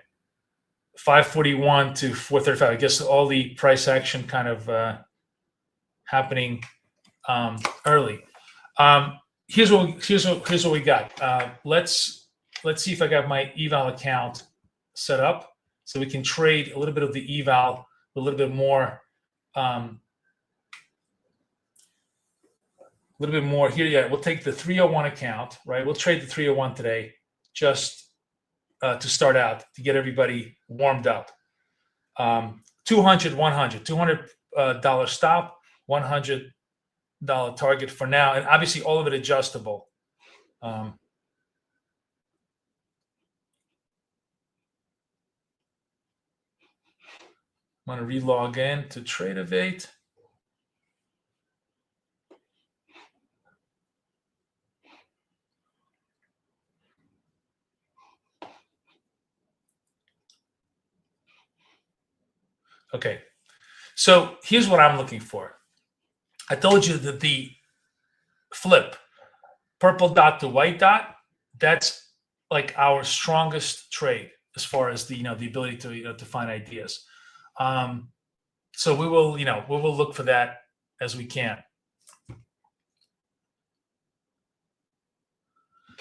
5:41 to 4:35. I guess all the price action kind of happening early. Here's what we got. Let's see if I got my eval account set up so we can trade a little bit of the eval, a little bit more. A little bit more here. Yeah, we'll take the 301 account, right? We'll trade the 301 today just to start out, to get everybody warmed up. 200, 100, $200 stop, $100 target for now, and obviously all of it adjustable. I'm going to relog in to Tradeovate. Okay, so here's what I'm looking for. I told you that the flip, purple dot to white dot, that's like our strongest trade as far as the the ability to to find ideas. So we will we will look for that as we can.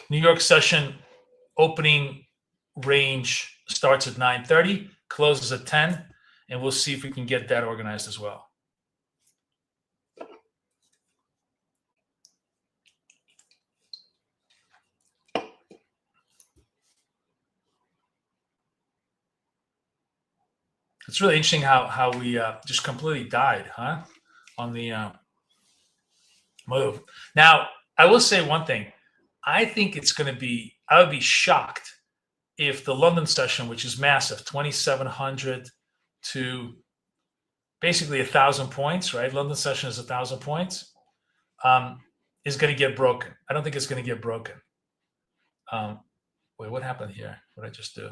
New York session opening range starts at 9:30, closes at 10, and we'll see if we can get that organized as well. It's really interesting how we just completely died, huh? On the move. Now, I will say one thing. I think it's going to be, I would be shocked if the London session, which is massive, 2,700 to basically 1,000 points, right? London session is 1,000 points, is going to get broken. I don't think it's going to get broken. Wait, what happened here? What did I just do?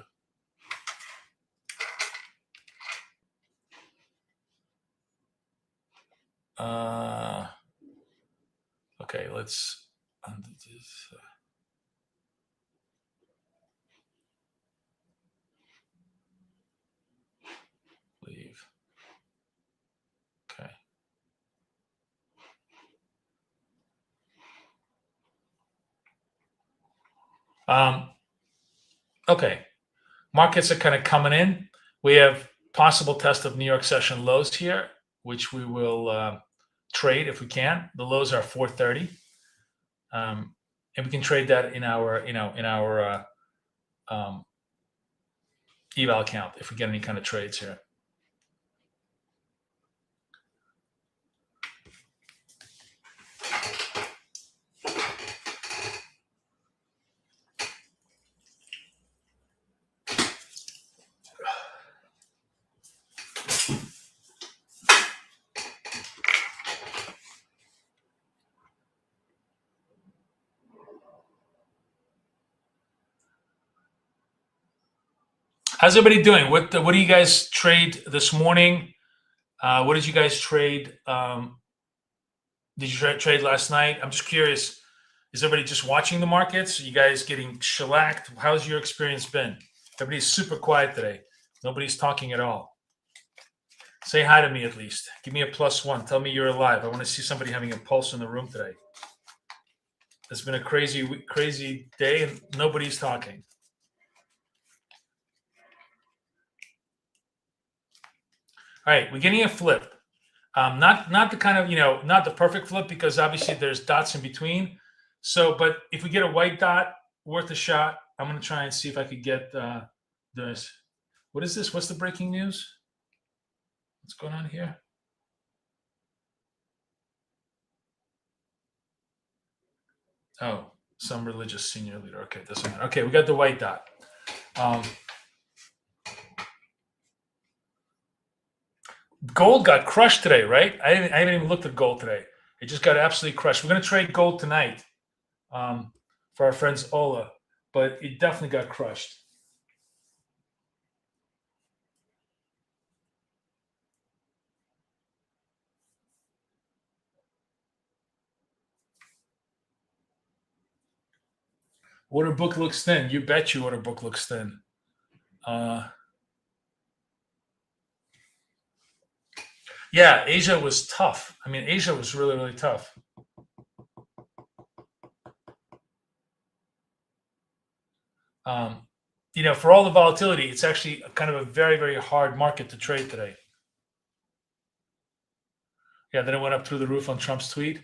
Okay, let's undo this. Leave. Okay. Okay. Markets are kind of coming in. We have possible test of New York session lows here, which we will trade if we can. The lows are 430, and we can trade that in our, eval account if we get any kind of trades here. How's everybody doing? What do you guys trade this morning? What did you guys trade? Did you trade last night? I'm just curious. Is everybody just watching the markets? Are you guys getting shellacked? How's your experience been? Everybody's super quiet today. Nobody's talking at all. Say hi to me at least. Give me a +1. Tell me you're alive. I want to see somebody having a pulse in the room today. It's been a crazy day and nobody's talking. All right, we're getting a flip. Not the kind of, not the perfect flip because obviously there's dots in between. So, but if we get a white dot, worth a shot. I'm going to try and see if I could get this. What is this? What's the breaking news? What's going on here? Oh, some religious senior leader. Okay, doesn't matter. Okay, we got the white dot. Gold got crushed today, right? I haven't even looked at gold today. It just got absolutely crushed. We're going to trade gold tonight for our friends Ola, but it definitely got crushed. Order book looks thin. You bet you order book looks thin. Yeah, Asia was tough. I mean, Asia was really, really tough. For all the volatility, it's actually kind of a very, very hard market to trade today. Yeah, then it went up through the roof on Trump's tweet.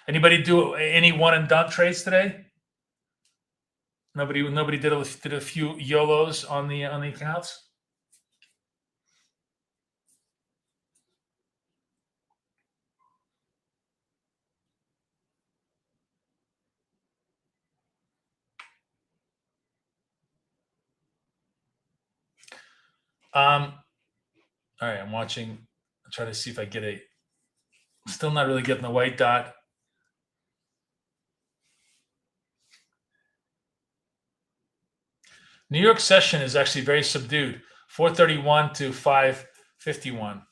Anybody do any one and done trades today? Nobody did a few YOLOs on the accounts. All right, I'm watching. I'm trying to see if I get a. Still not really getting the white dot. New York session is actually very subdued. 431 to 551.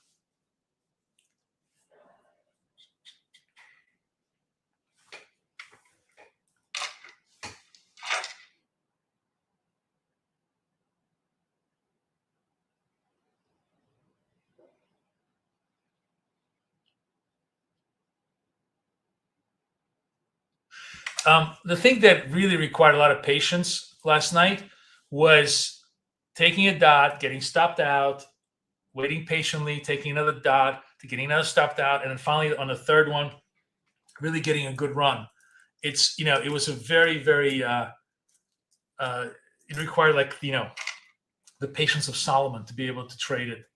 The thing that really required a lot of patience last night was taking a dot, getting stopped out, waiting patiently, taking another dot, to getting another stopped out, and then finally on the third one, really getting a good run. It's it was a very, very it required the patience of Solomon to be able to trade it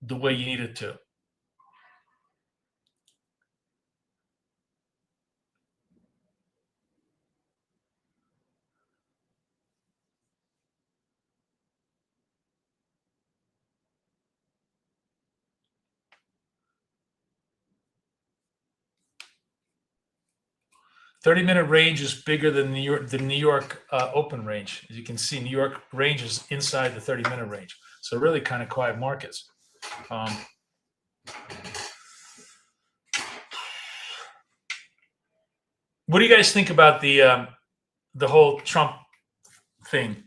the way you needed to. 30-minute range is bigger than the New York open range. As you can see, New York range is inside the 30-minute range. So really kind of quiet markets. What do you guys think about the whole Trump thing?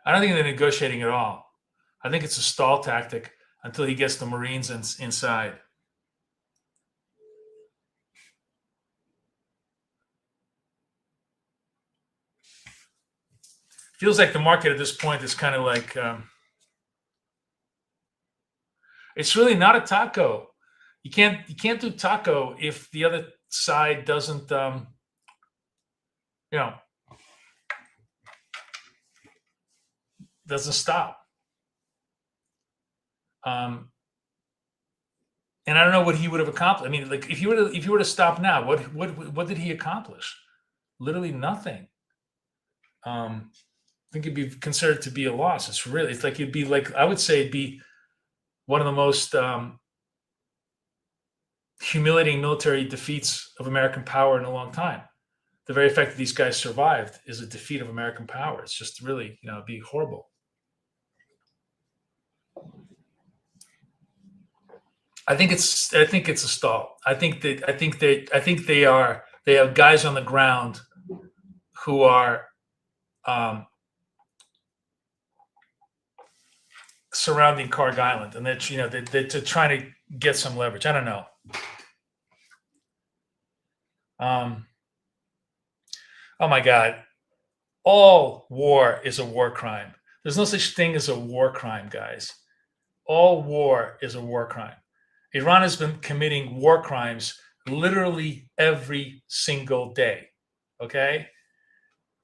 I don't think they're negotiating at all. I think it's a stall tactic until he gets the Marines inside. Feels like the market at this point is kind of like it's really not a taco. You can't do taco if the other side doesn't doesn't stop. And I don't know what he would have accomplished. I mean, like if you were to stop now, what did he accomplish? Literally nothing. I think it'd be considered to be a loss. It's like it'd be like, I would say it'd be one of the most humiliating military defeats of American power in a long time. The very fact that these guys survived is a defeat of American power. It's just really, it'd be horrible. I think it's a stall. I think they have guys on the ground who are surrounding Carg Island, and they're trying to get some leverage. I don't know. Oh my God. All war is a war crime. There's no such thing as a war crime, guys. All war is a war crime. Iran has been committing war crimes literally every single day. Okay?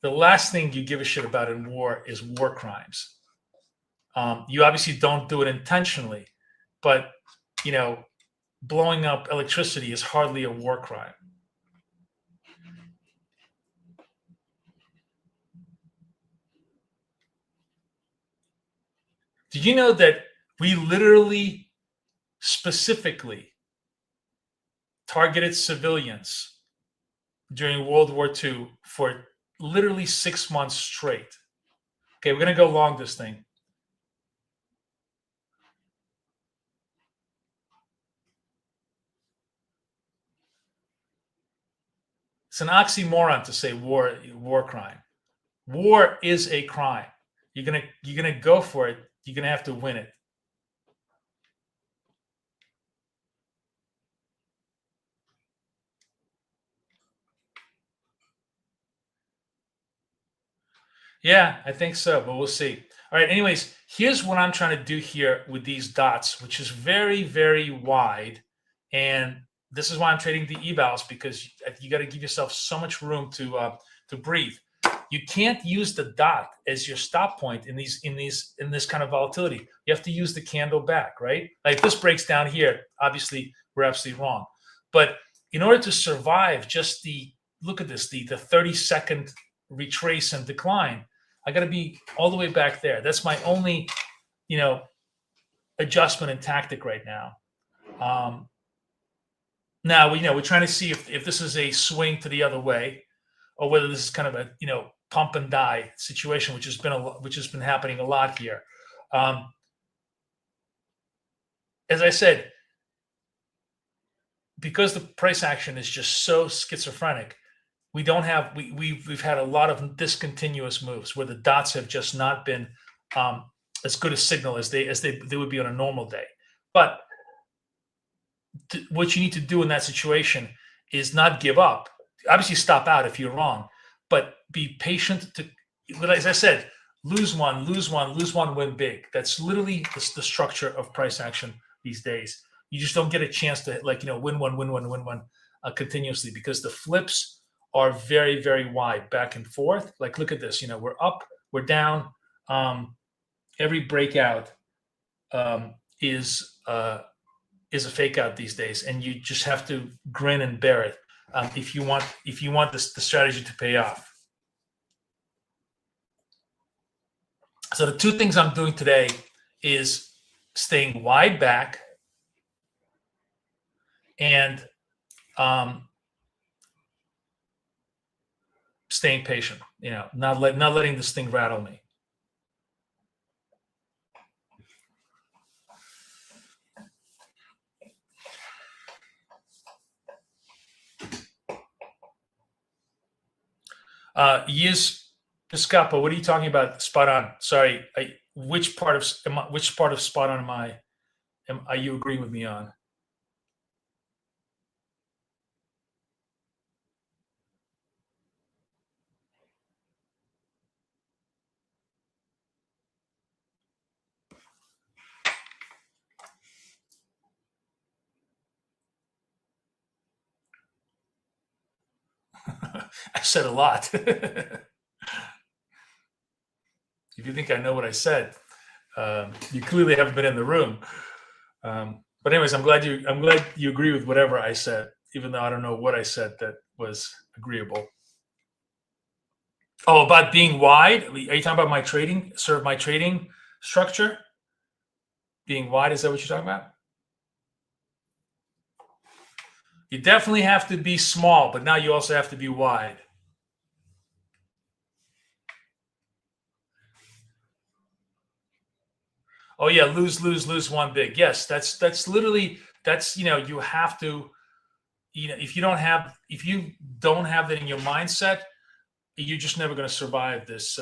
The last thing you give a shit about in war is war crimes. You obviously don't do it intentionally, but blowing up electricity is hardly a war crime. Did you know that we literally specifically targeted civilians during World War II for literally 6 months straight? Okay, we're going to go long this thing. It's an oxymoron to say war crime. War is a crime. You're gonna go for it. You're gonna have to win it. Yeah, I think so, but we'll see. All right. Anyways, here's what I'm trying to do here with these dots, which is very, very wide, and this is why I'm trading the evals, because you got to give yourself so much room to breathe. You can't use the dot as your stop point in this kind of volatility. You have to use the candle back, right? Like this breaks down here. Obviously, we're absolutely wrong. But in order to survive just look at this, the 30-second retrace and decline, I got to be all the way back there. That's my only, adjustment and tactic right now. Now, we're trying to see if this is a swing to the other way, or whether this is kind of a pump and die situation, which has been happening a lot here. As I said, because the price action is just so schizophrenic, we've had a lot of discontinuous moves where the dots have just not been as good a signal as they would be on a normal day. But what you need to do in that situation is not give up. Obviously, stop out if you're wrong, but be patient. As I said, lose one, win big. That's literally the structure of price action these days. You just don't get a chance to win one continuously, because the flips are very, very wide back and forth. Like, look at this. We're up, we're down. Every breakout is a fake out these days, and you just have to grin and bear it if you want the strategy to pay off. So the two things I'm doing today is staying wide back and staying patient, not letting this thing rattle me. Yes, Piscapa, what are you talking about? Spot on. Sorry, which part of spot on are you agreeing with me on? I said a lot. If you think I know what I said, you clearly haven't been in the room. But anyways, I'm glad you agree with whatever I said, even though I don't know what I said that was agreeable. Oh, about being wide? Are you talking about my trading structure? Being wide, is that what you're talking about? You definitely have to be small, but now you also have to be wide. Oh yeah, lose one big. Yes, that's literally you have to, if you don't have that in your mindset, you're just never going to survive this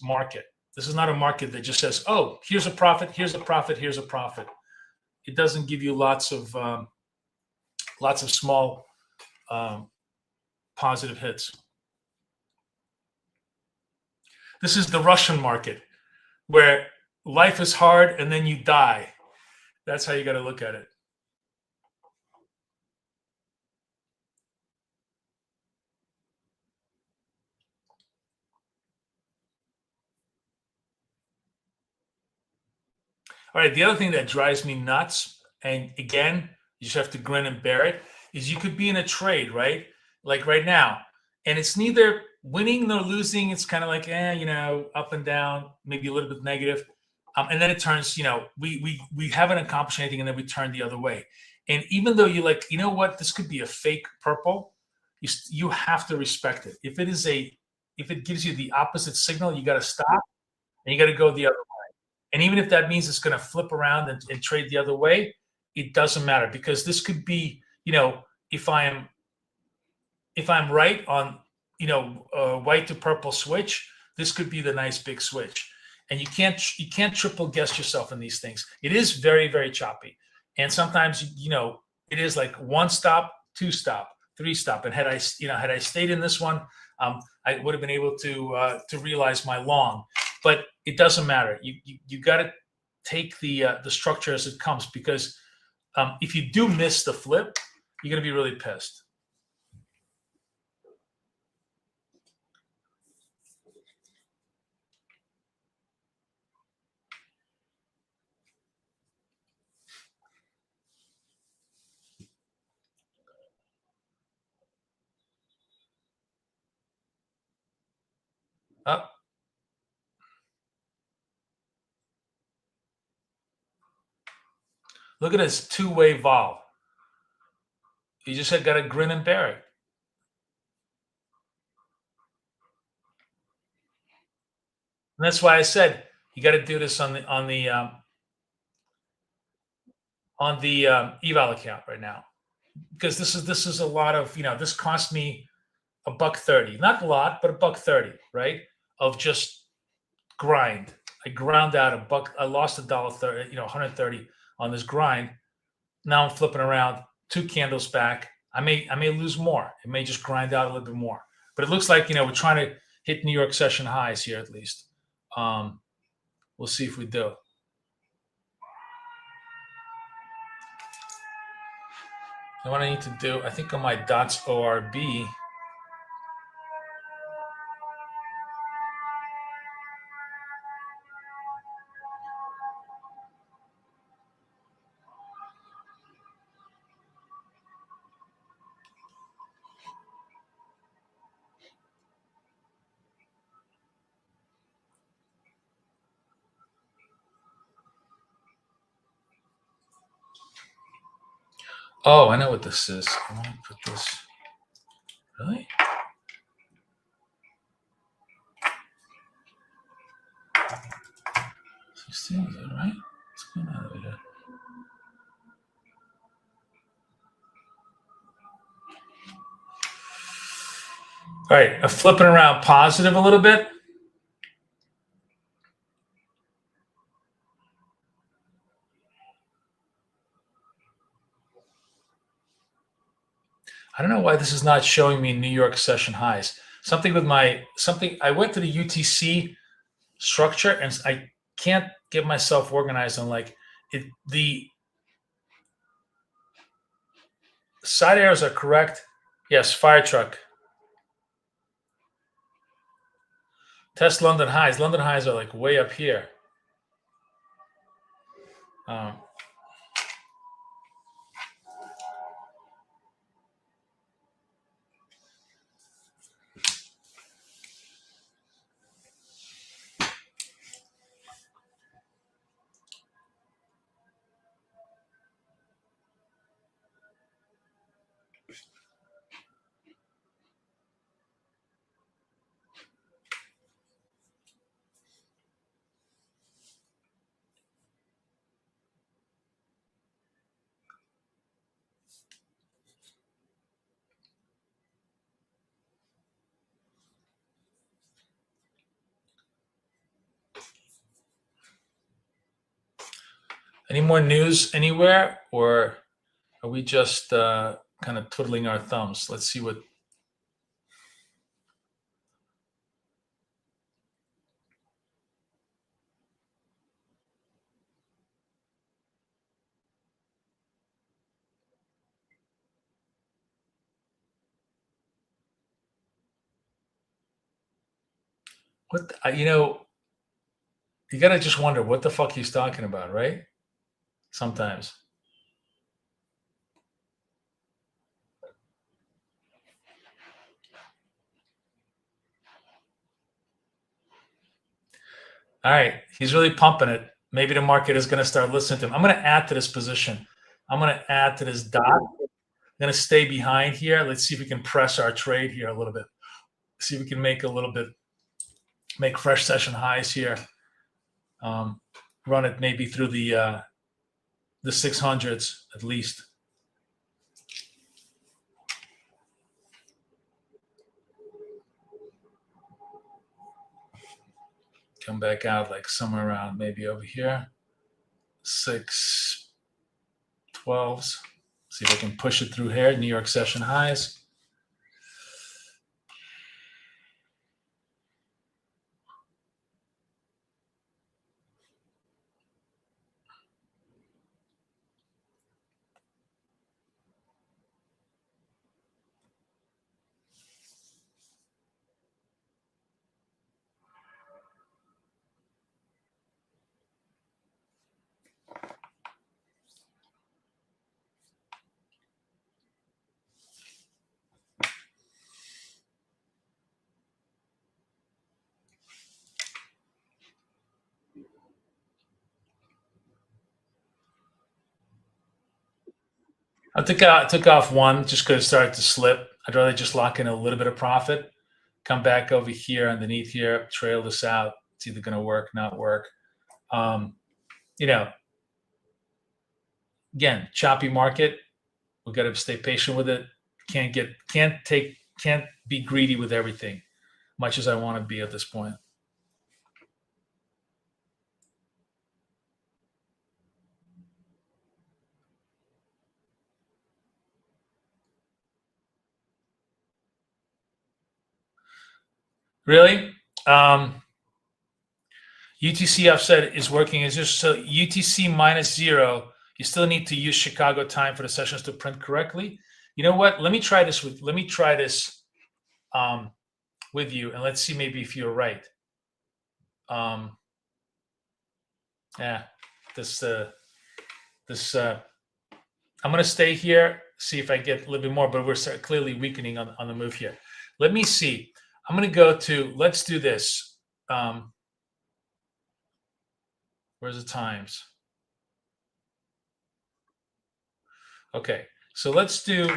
market. This is not a market that just says, "Oh, here's a profit, here's a profit, here's a profit." It doesn't give you lots of small positive hits. This is the Russian market, where life is hard and then you die. That's how you got to look at it. All right. The other thing that drives me nuts, and again, you just have to grin and bear it, is you could be in a trade, right? Like right now, and it's neither winning nor losing. It's kind of like, up and down, maybe a little bit negative. And then it turns, we haven't accomplished anything, and then we turn the other way. And even though you're like, you know what, this could be a fake purple, you have to respect it. If it gives you the opposite signal, you got to stop and you got to go the other way. And even if that means it's going to flip around and trade the other way, it doesn't matter, because this could be, if I'm right on, white to purple switch, this could be the nice big switch. And you can't triple guess yourself in these things. It is very, very choppy. And sometimes, it is like one stop, two stop, three stop. And had I stayed in this one, I would have been able to realize my long. But it doesn't matter. You got to take the structure as it comes, because if you do miss the flip, you're going to be really pissed. Look at this two-way vol. You just got to grin and bear it. And that's why I said you got to do this on the eval account right now, because this is a lot of, this cost me $1.30, not a lot, but $1.30, right? Of just grind. I ground out $1. I lost $1.30, 130 on this grind. Now I'm flipping around 2 candles back. I may lose more. It may just grind out a little bit more. But it looks like, we're trying to hit New York session highs here at least. We'll see if we do. And what I need to do, I think on my dots ORB, Oh, I know what this is. I want to put this. Really? 16, is that right? What's going on over here? All right, I'm flipping around positive a little bit. I don't know why this is not showing me New York session highs. Something with I went to the UTC structure and I can't get myself organized on like it. The side arrows are correct. Yes, fire truck. Test London highs. London highs are like way up here. Any more news anywhere, or are we just kind of twiddling our thumbs? Let's see what. You gotta just wonder what the fuck he's talking about, right? Sometimes. All right, he's really pumping it. Maybe the market is going to start listening to him. I'm going to add to this position. I'm going to add to this dot. I'm going to stay behind here. Let's see if we can press our trade here a little bit. See if we can make fresh session highs here. Run it maybe through the 600s at least. Come back out like somewhere around maybe over here. 612s. See if I can push it through here. New York session highs. I took off one just because it started to slip. I'd rather just lock in a little bit of profit, come back over here underneath here, trail this out. It's either going to work, not work. Again, choppy market. We've got to stay patient with it. Can't be greedy with everything, much as I want to be at this point. Really? UTC offset is working. Is just so UTC -0. You still need to use Chicago time for the sessions to print correctly. You know what? Let me try this with you, and let's see maybe if you're right. Yeah, I'm going to stay here, see if I get a little bit more, but we're clearly weakening on the move here. Let me see. I'm going to go to, let's do this. Where's the times? Okay, So let's do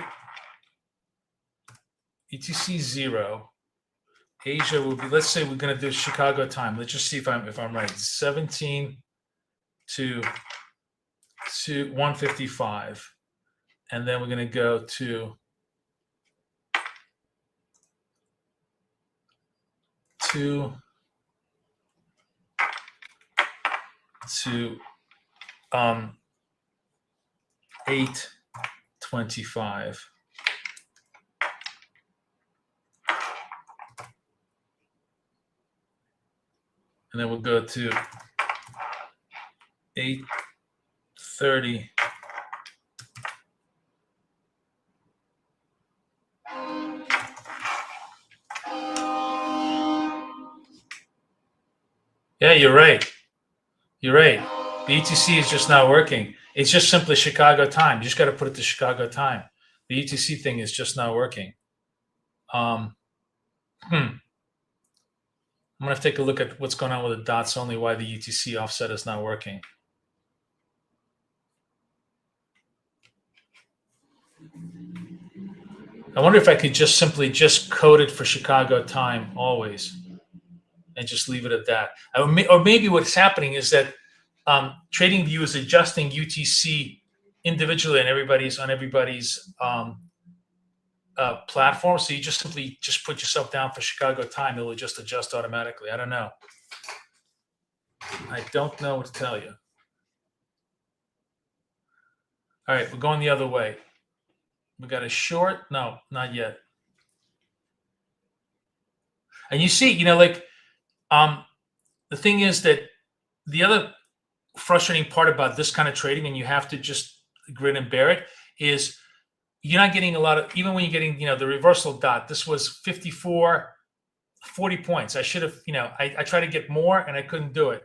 ETC 0. Asia will be, let's say we're going to do Chicago time. Let's just see if I'm right. 17 to 155. And then we're going to go to 8:25. And then we'll go to 8:30. Yeah, you're right. You're right. The ETC is just not working. It's just simply Chicago time. You just got to put it to Chicago time. The ETC thing is just not working. I'm going to have to take a look at what's going on with the dots only, why the UTC offset is not working. I wonder if I could just simply just code it for Chicago time always and just leave it at that. Or maybe what's happening is that TradingView is adjusting UTC individually on everybody's platform. So you just simply just put yourself down for Chicago time. It will just adjust automatically. I don't know. I don't know what to tell you. All right, we're going the other way. We got a short. No, not yet. And you see, the thing is that the other frustrating part about this kind of trading, and you have to just grin and bear it, is you're not getting a lot of, even when you're getting, the reversal dot, this was 54, 40 points. I should have, I tried to get more and I couldn't do it.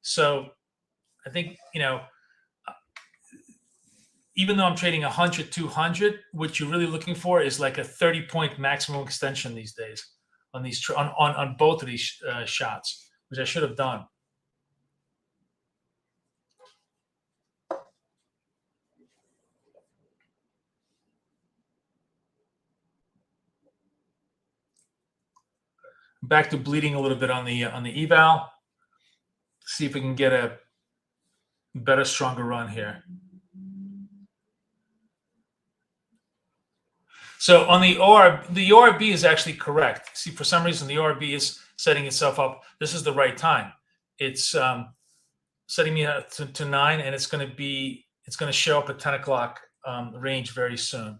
So I think, even though I'm trading 100, 200, what you're really looking for is like a 30-point maximum extension these days on these on both of these shots, which I should have done. Back to bleeding a little bit on the eval. See if we can get a better, stronger run here. So on the ORB is actually correct. See, for some reason, the ORB is setting itself up. This is the right time. It's setting me to 9, and it's going to show up at 10 o'clock range very soon.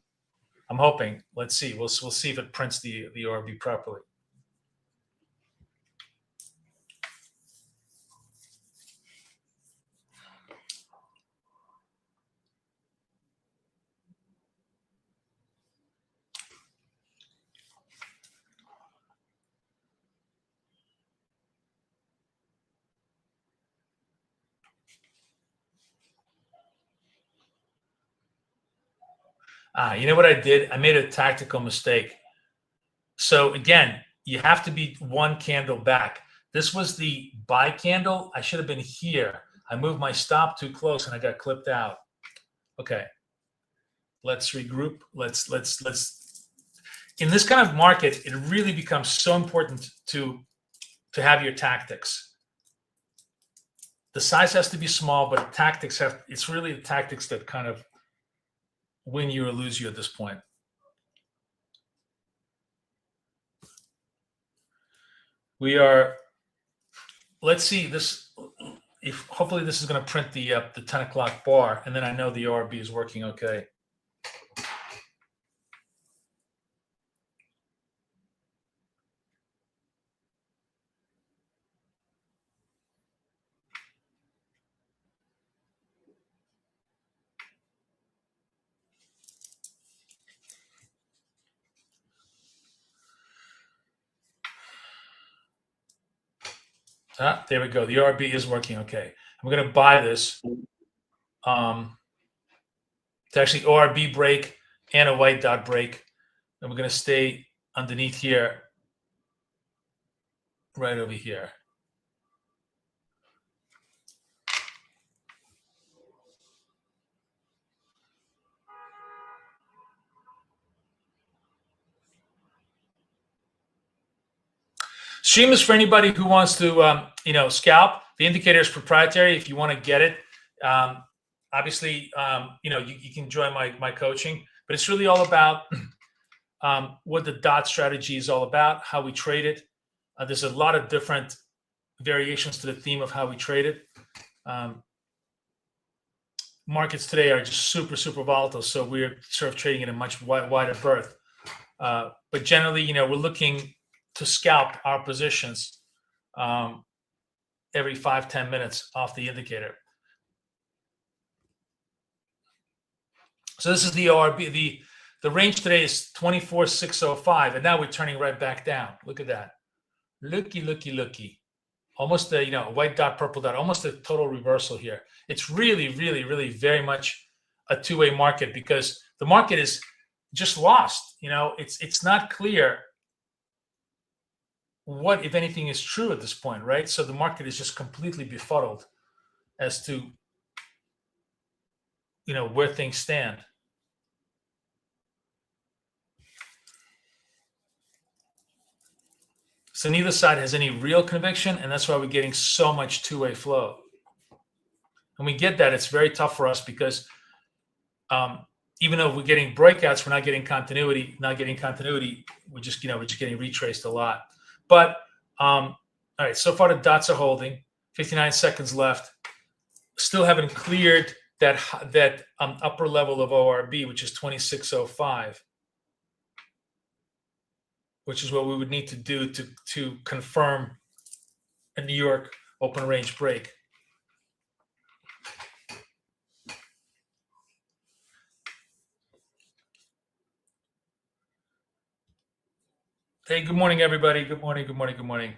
I'm hoping. Let's see. We'll see if it prints the ORB properly. You know what I did? I made a tactical mistake. So again, you have to be one candle back. This was the buy candle. I should have been here. I moved my stop too close and I got clipped out. Okay. Let's regroup. Let's in this kind of market, it really becomes so important to have your tactics. The size has to be small, but tactics it's really the tactics that kind of win you or lose you at this point. Let's see this. If hopefully this is going to print the 10 o'clock bar, and then I know the ORB is working okay. There we go. The ORB is working okay. I'm going to buy this. It's actually ORB break and a white dot break. And we're going to stay underneath here, right over here. Stream is for anybody who wants to, scalp. The indicator is proprietary. If you want to get it, obviously, you can join my coaching. But it's really all about what the dot strategy is all about, how we trade it. There's a lot of different variations to the theme of how we trade it. Markets today are just super, super volatile, so we're sort of trading in a much wider berth. But generally, we're looking to scalp our positions every 5-10 minutes off the indicator. So this is the ORB. The range today is 24,605, and now we're turning right back down. Look at that. Looky. Almost a white dot, purple dot, almost a total reversal here. It's really, really, really very much a two-way market because the market is just lost. It's not clear what, if anything, is true at this point, right? So the market is just completely befuddled as to where things stand. So neither side has any real conviction, and that's why we're getting so much two-way flow. And we get that. It's very tough for us because even though we're getting breakouts, we're not getting continuity. We're just getting retraced a lot. But all right, so far the dots are holding. 59 seconds left. Still haven't cleared that upper level of ORB, which is 2605. Which is what we would need to do to confirm a New York open range break. Hey, good morning, everybody. Good morning.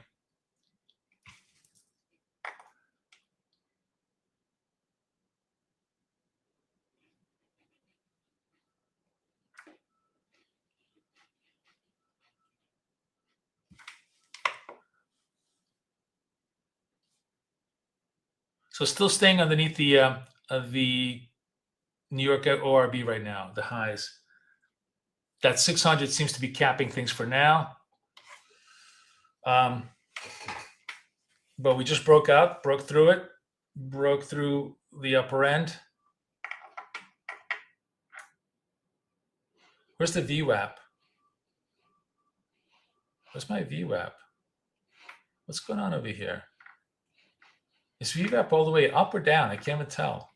So still staying underneath the New York ORB right now, the highs. That 600 seems to be capping things for now. But we just broke through it, broke through the upper end. Where's the VWAP? Where's my VWAP? What's going on over here? Is VWAP all the way up or down? I can't even tell.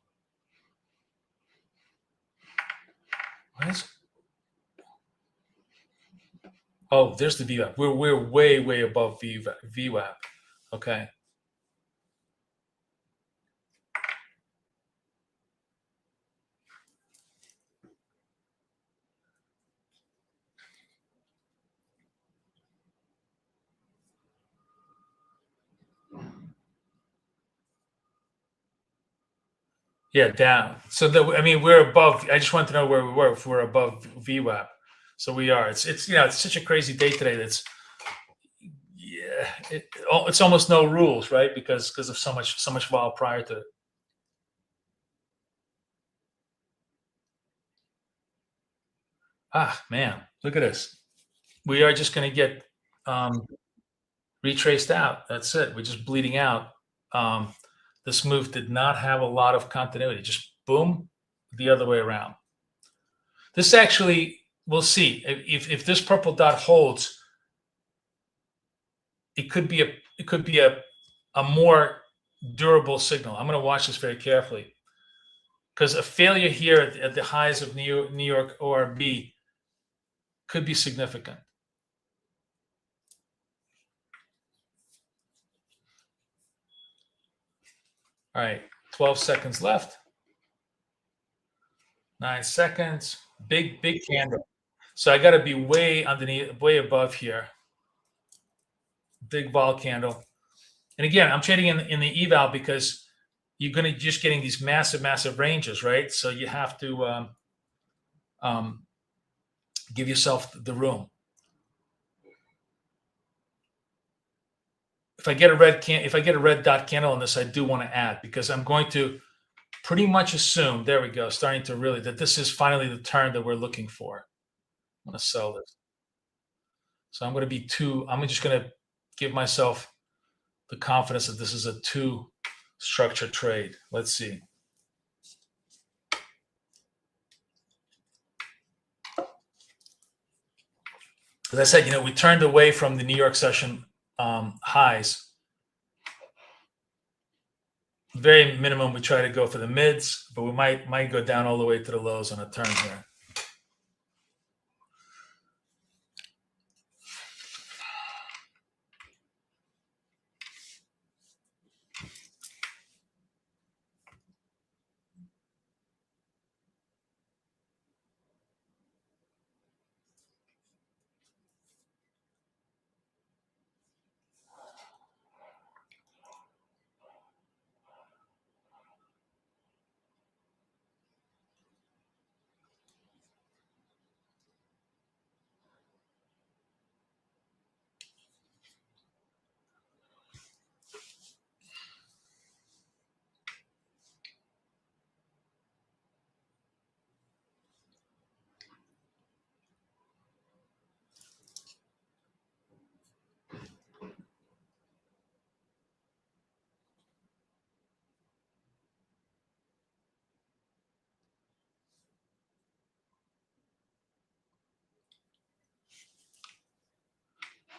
Oh, there's the VWAP. We're way above VWAP. Okay. Yeah, down. So we're above. I just want to know where we were. If we're above VWAP, so we are. It's such a crazy day today. It's almost no rules, right? Because of so much vol prior to it. Ah, man, look at this. We are just going to get retraced out. That's it. We're just bleeding out. This move did not have a lot of continuity. Just boom, the other way around. This actually, we'll see if this purple dot holds. It could be a more durable signal. I'm going to watch this very carefully because a failure here at the highs of New York ORB could be significant. All right, 12 seconds left. 9 seconds. Big candle. So I got to be way underneath, way above here. Big vol candle. And again, I'm trading in the eval because you're going to just getting these massive ranges, right? So you have to give yourself the room. If I get a red dot candle on this, I do want to add because I'm going to pretty much assume, there we go, starting to really, that this is finally the turn that we're looking for. I'm going to sell this. So I'm just going to give myself the confidence that this is a two structure trade. Let's see. As I said, we turned away from the New York session highs. Very minimum, we try to go for the mids, but we might go down all the way to the lows on a turn here.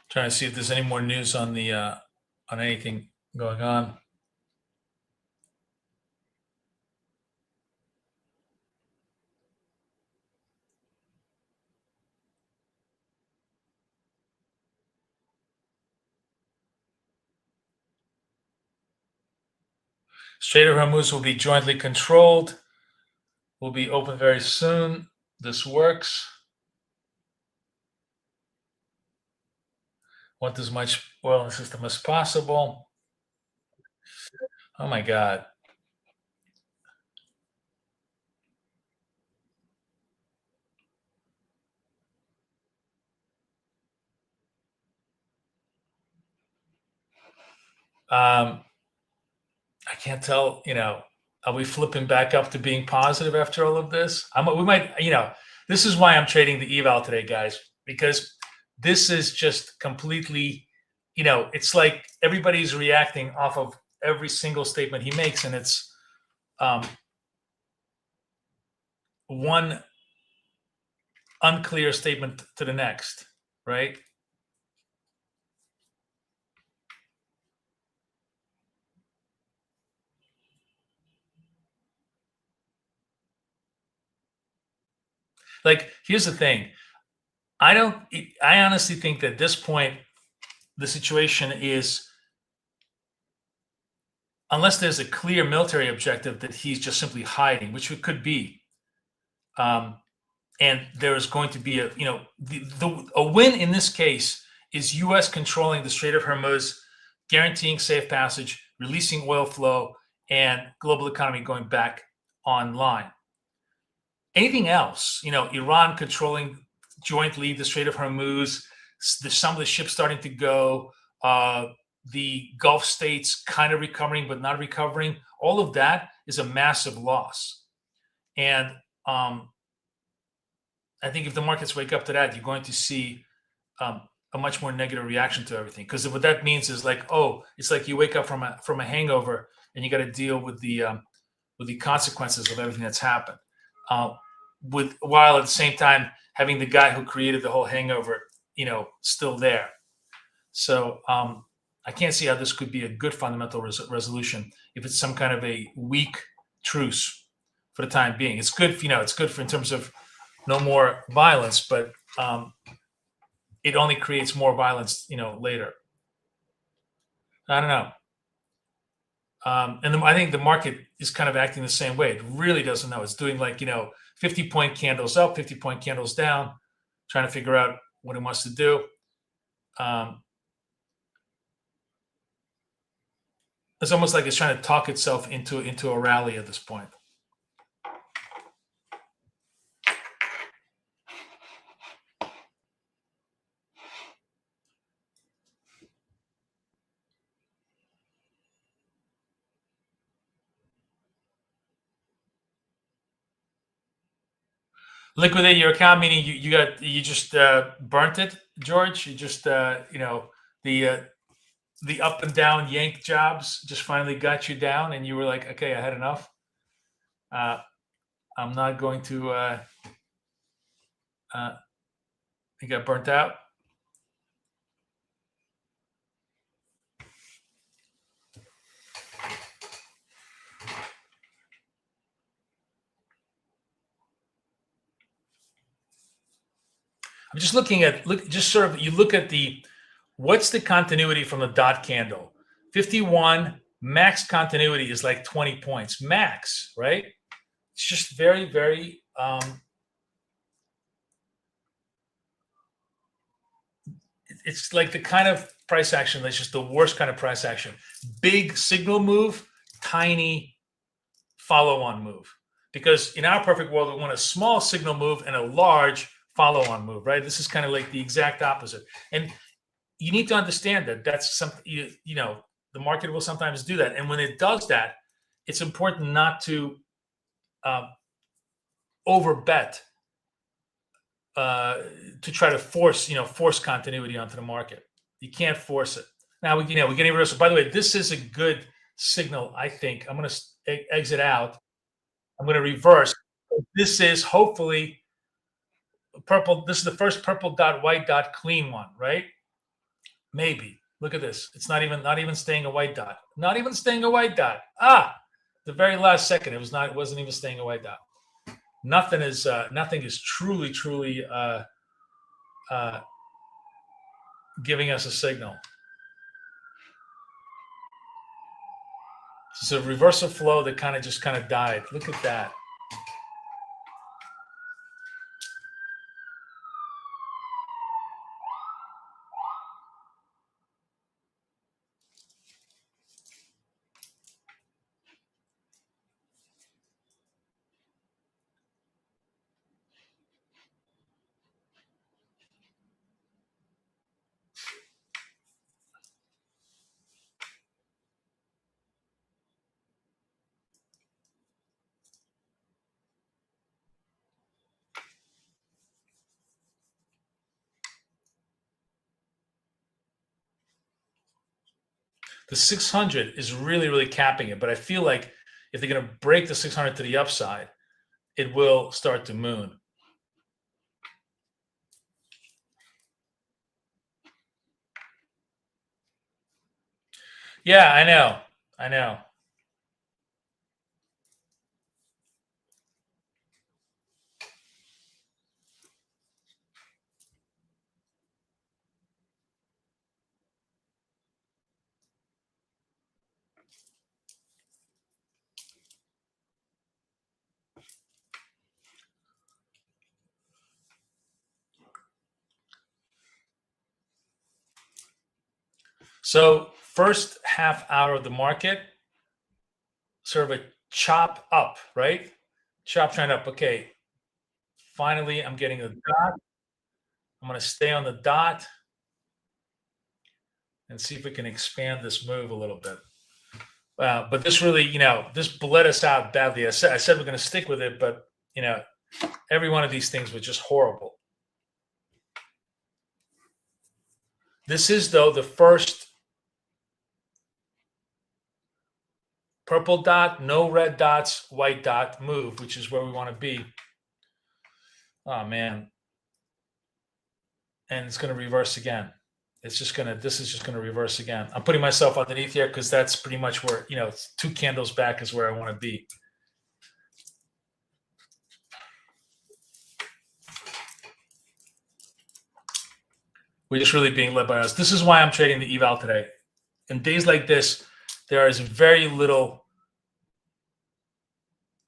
Trying to see if there's any more news on the on anything going on. Strait of Hormuz will be jointly controlled. Will be open very soon. This works. Want as much oil in the system as possible. Oh my God. I can't tell, are we flipping back up to being positive after all of this? We might, this is why I'm trading the eval today, guys, because this is just completely, it's like everybody's reacting off of every single statement he makes, and it's one unclear statement to the next, right? Like, here's the thing. I honestly think that at this point, the situation is, unless there's a clear military objective that he's just simply hiding, which it could be, and there is going to be a win in this case is U.S. controlling the Strait of Hormuz, guaranteeing safe passage, releasing oil flow, and global economy going back online. Anything else, Iran controlling jointly the Strait of Hormuz, some of the ships starting to go, the Gulf states kind of recovering but not recovering, all of that is a massive loss. And I think if the markets wake up to that, you're going to see a much more negative reaction to everything. Because what that means is like, it's like you wake up from a hangover and you got to deal with the consequences of everything that's happened. While at the same time having the guy who created the whole hangover, still there. So I can't see how this could be a good fundamental resolution if it's some kind of a weak truce for the time being. It's good, it's good for in terms of no more violence, but it only creates more violence, later. I don't know. And I think the market is kind of acting the same way. It really doesn't know. It's doing like, 50-point candles up, 50-point candles down, trying to figure out what it wants to do. It's almost like it's trying to talk itself into a rally at this point. Liquidate your account, meaning you just burnt it, George. You just the the up and down yank jobs just finally got you down, and you were like, okay, I had enough. I'm not going to. You got burnt out. I'm just looking at you look at what's the continuity from the dot candle? 51 max continuity is like 20 points max, right? It's just very, very it's like the kind of price action that's just the worst kind of price action. Big signal move, tiny follow-on move. Because in our perfect world, we want a small signal move and a large follow-on move, right? This is kind of like the exact opposite. And you need to understand that that's something, you know, the market will sometimes do that. And when it does that, it's important not to overbet to try to force continuity onto the market. You can't force it. Now, we're getting reversal. By the way, this is a good signal, I think. I'm going to exit out. I'm going to reverse. This is hopefully purple. This is the first purple dot, white dot, clean one, right? Maybe. Look at this. It's not even staying a white dot. Not even staying a white dot. The very last second, it wasn't even staying a white dot. Nothing is truly giving us a signal. It's a reversal flow that kind of died. Look at that. The 600 is really capping it, but I feel like if they're going to break the 600 to the upside, it will start to moon. Yeah, I know. So first half hour of the market, sort of a chop up, right? Chop trend up. Okay. Finally, I'm getting a dot. I'm going to stay on the dot and see if we can expand this move a little bit. But this really, this bled us out badly. I said we're going to stick with it, but, every one of these things was just horrible. This is, though, the first purple dot, no red dots, white dot move, which is where we want to be. Oh, man. And it's going to reverse again. This is just going to reverse again. I'm putting myself underneath here because that's pretty much where, it's 2 candles back is where I want to be. We're just really being led by us. This is why I'm trading the eval today. In days like this, there is very little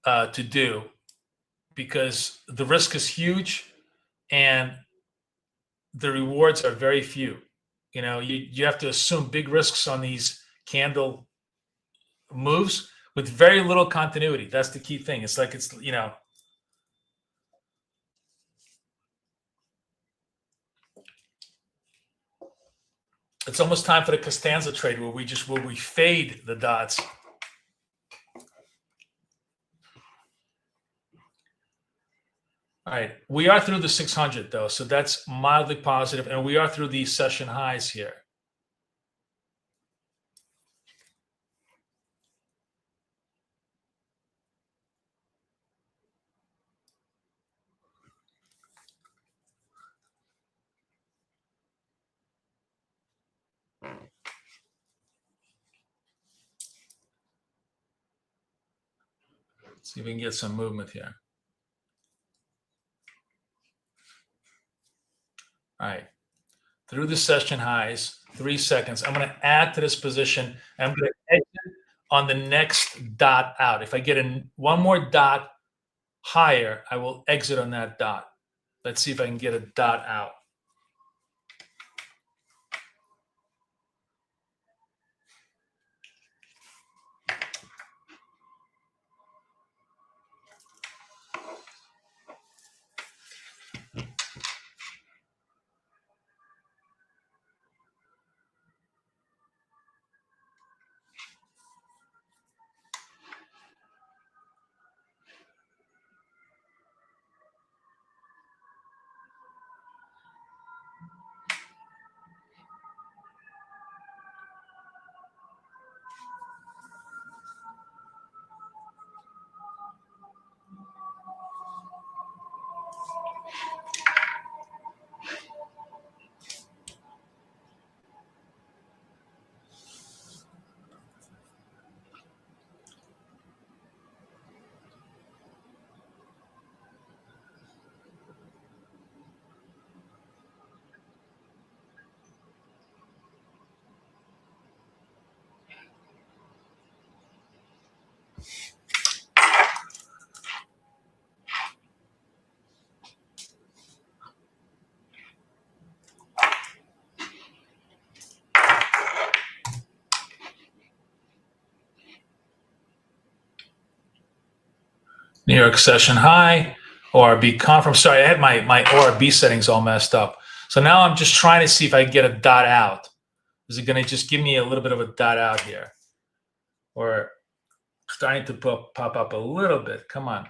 to do because the risk is huge and the rewards are very few. You have to assume big risks on these candle moves with very little continuity. That's the key thing. It's like it's almost time for the Costanza trade where we fade the dots. All right, we are through the 600 though, so that's mildly positive, and we are through these session highs here. See if we can get some movement here. All right. Through the session highs, 3 seconds. I'm going to add to this position. And I'm going to exit on the next dot out. If I get one more dot higher, I will exit on that dot. Let's see if I can get a dot out. New York session high, ORB conference. Sorry, I had my ORB settings all messed up. So now I'm just trying to see if I can get a dot out. Is it going to just give me a little bit of a dot out here? Or starting to pop up a little bit. Come on.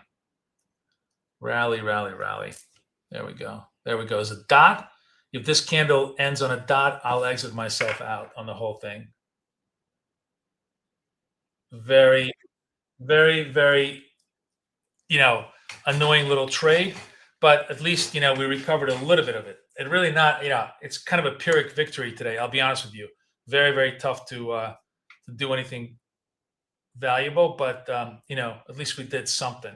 Rally, rally, rally. There we go. There we go. Is a dot. If this candle ends on a dot, I'll exit myself out on the whole thing. Very, very, very, annoying little trade, but at least, we recovered a little bit of it. It really not, it's kind of a Pyrrhic victory today. I'll be honest with you. Very, very tough to do anything valuable, but, at least we did something.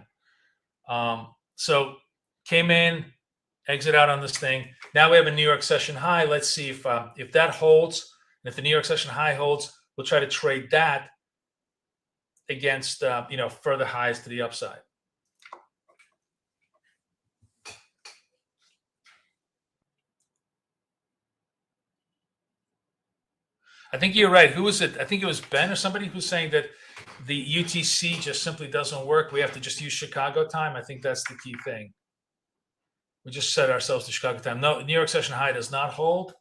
So came in, exit out on this thing. Now we have a New York session high. Let's see if that holds. And if the New York session high holds, we'll try to trade that against, further highs to the upside. I think you're right. Who was it? I think it was Ben or somebody who's saying that the UTC just simply doesn't work. We have to just use Chicago time. I think that's the key thing. We just set ourselves to Chicago time. No, New York session high does not hold.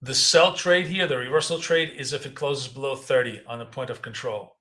The sell trade here, the reversal trade, is if it closes below 30 on the point of control.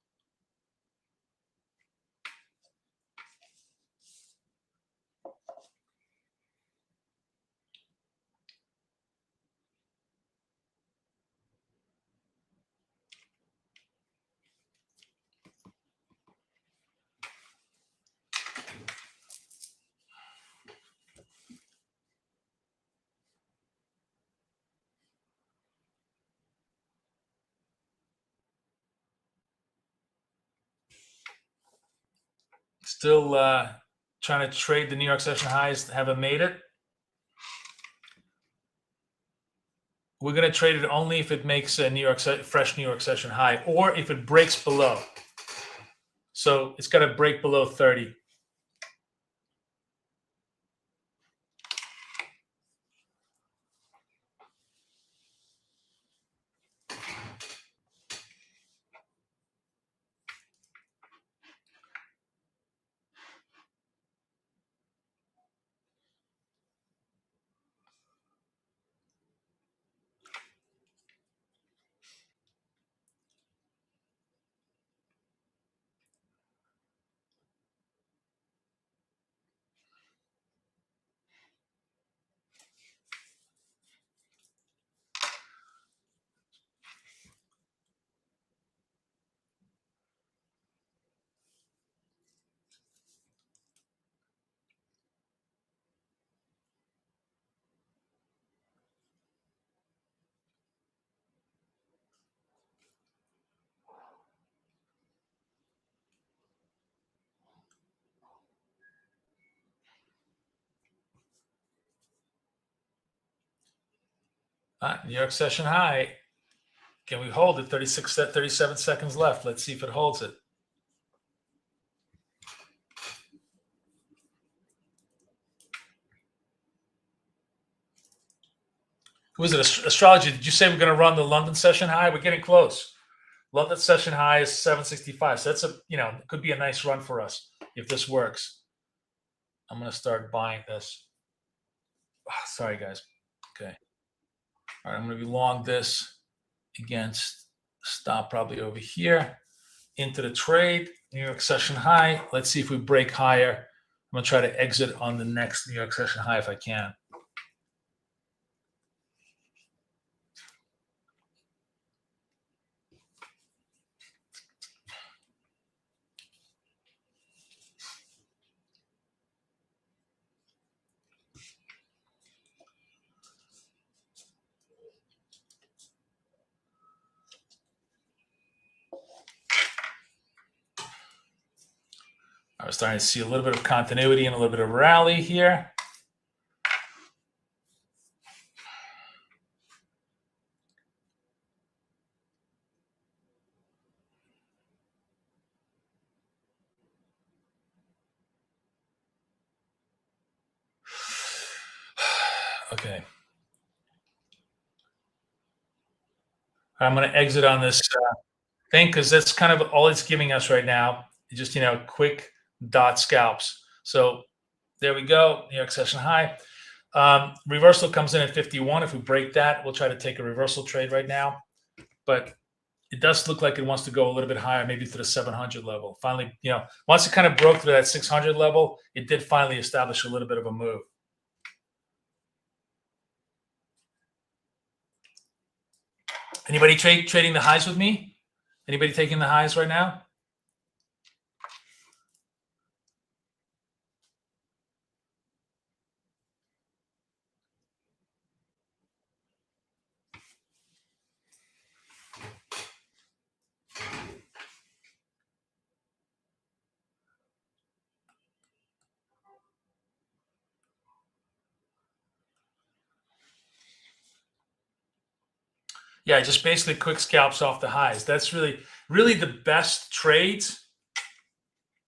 Still trying to trade the New York session highs. Haven't made it. We're going to trade it only if it makes a fresh New York session high, or if it breaks below. So it's got to break below 30. New York session high. Can we hold it? 37 seconds left. Let's see if it holds it. Who is it? Astrology. Did you say we're going to run the London session high? We're getting close. London session high is 765. So that's it could be a nice run for us if this works. I'm going to start buying this. Sorry, guys. Okay. All right. I'm going to be long this against stop probably over here into the trade. New York session high. Let's see if we break higher. I'm going to try to exit on the next New York session high if I can. I was starting to see a little bit of continuity and a little bit of rally here. Okay. I'm going to exit on this thing because that's kind of all it's giving us right now. Just, quick dot scalps. So there we go. New York session high. Reversal comes in at 51. If we break that, we'll try to take a reversal trade right now. But it does look like it wants to go a little bit higher, maybe to the 700 level. Finally, once it kind of broke through that 600 level, it did finally establish a little bit of a move. Anybody trading the highs with me? Anybody taking the highs right now? Yeah, just basically quick scalps off the highs. That's really the best trades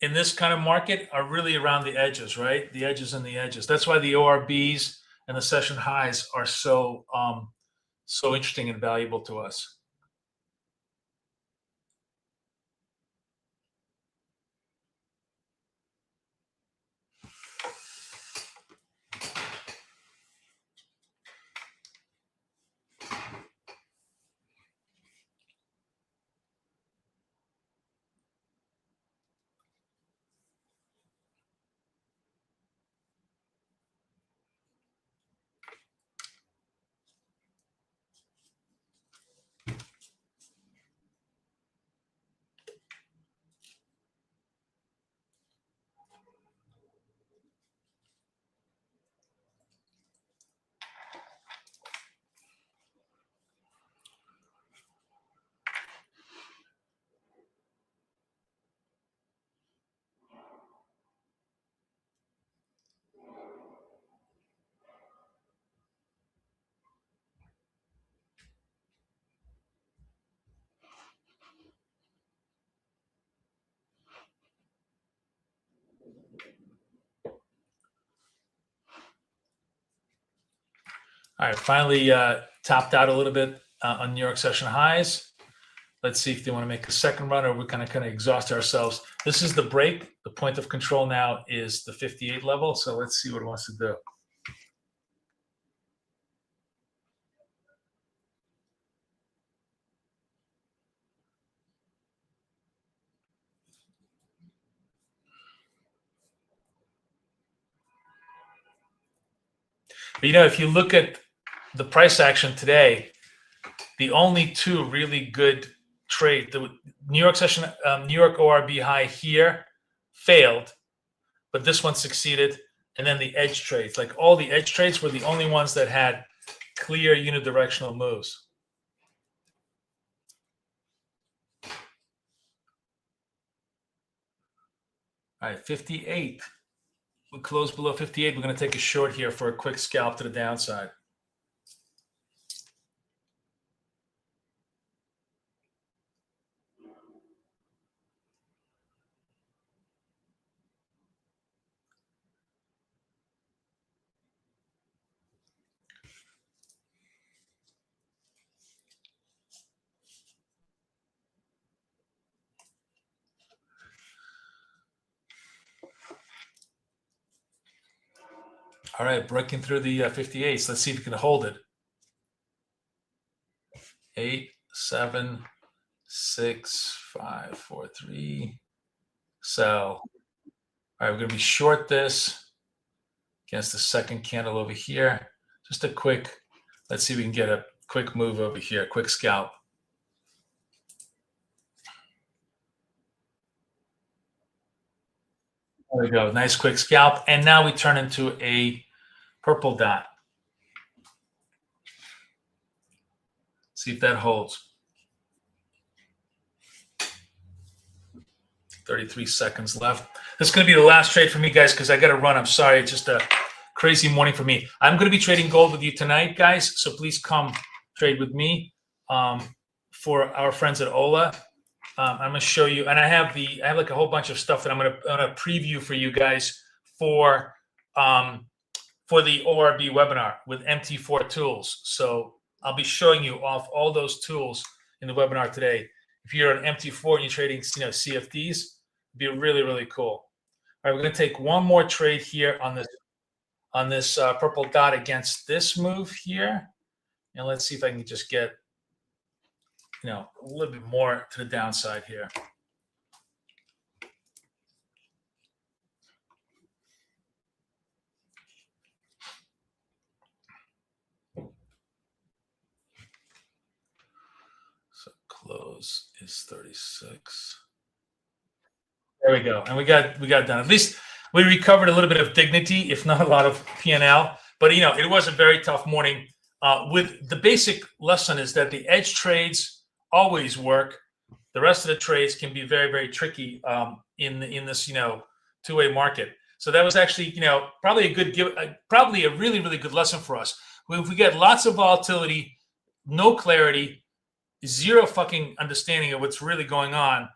in this kind of market are really around the edges, right? The edges and the edges. That's why the ORBs and the session highs are so interesting and valuable to us. All right, finally topped out a little bit on New York session highs. Let's see if they want to make a second run or we're kind of exhaust ourselves. This is the break. The point of control now is the 58 level. So let's see what it wants to do. But, if you look at the price action today, the only two really good trade, the New York ORB high here failed, but this one succeeded. And then the edge trades, like all the edge trades were the only ones that had clear unidirectional moves. All right, 58. We close below 58. We're going to take a short here for a quick scalp to the downside. All right, breaking through the 58s. Let's see if we can hold it. 8, 7, 6, 5, 4, 3. Sell. All right, we're going to be short this against the second candle over here. Just a quick, let's see if we can get a quick move over here, quick scalp. There we go. Nice quick scalp. And now we turn into a purple dot. See if that holds. 33 seconds left. This is going to be the last trade for me, guys, because I got to run. I'm sorry. It's just a crazy morning for me. I'm going to be trading gold with you tonight, guys. So please come trade with me for our friends at Ola. I'm going to show you, and I have like a whole bunch of stuff that I'm going to preview for you guys for the ORB webinar with MT4 tools. So I'll be showing you off all those tools in the webinar today. If you're an MT4 and you're trading, CFDs, it'd be really, really cool. All right, we're going to take one more trade here on this purple dot against this move here, and let's see if I can just get a little bit more to the downside here. So close is 36. There we go, and we got it done. At least we recovered a little bit of dignity, if not a lot of P&L. But it was a very tough morning. With the basic lesson is that the edge trades always work. The rest of the trades can be very, very tricky in this two-way market. So that was actually probably probably a really, really good lesson for us. If we get lots of volatility, no clarity, zero fucking understanding of what's really going on,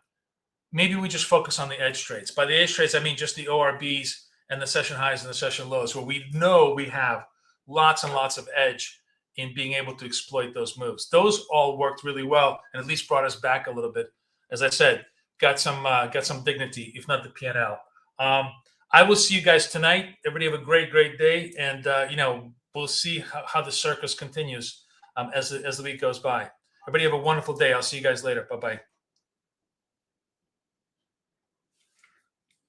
maybe we just focus on the edge trades. By the edge trades, I mean just the ORBs and the session highs and the session lows, where we know we have lots and lots of edge in being able to exploit those moves. Those all worked really well and at least brought us back a little bit. As I said, got some dignity, if not the P&L. I will see you guys tonight. Everybody have a great, great day, and we'll see how the circus continues as the week goes by. Everybody have a wonderful day. I'll see you guys later. Bye-bye.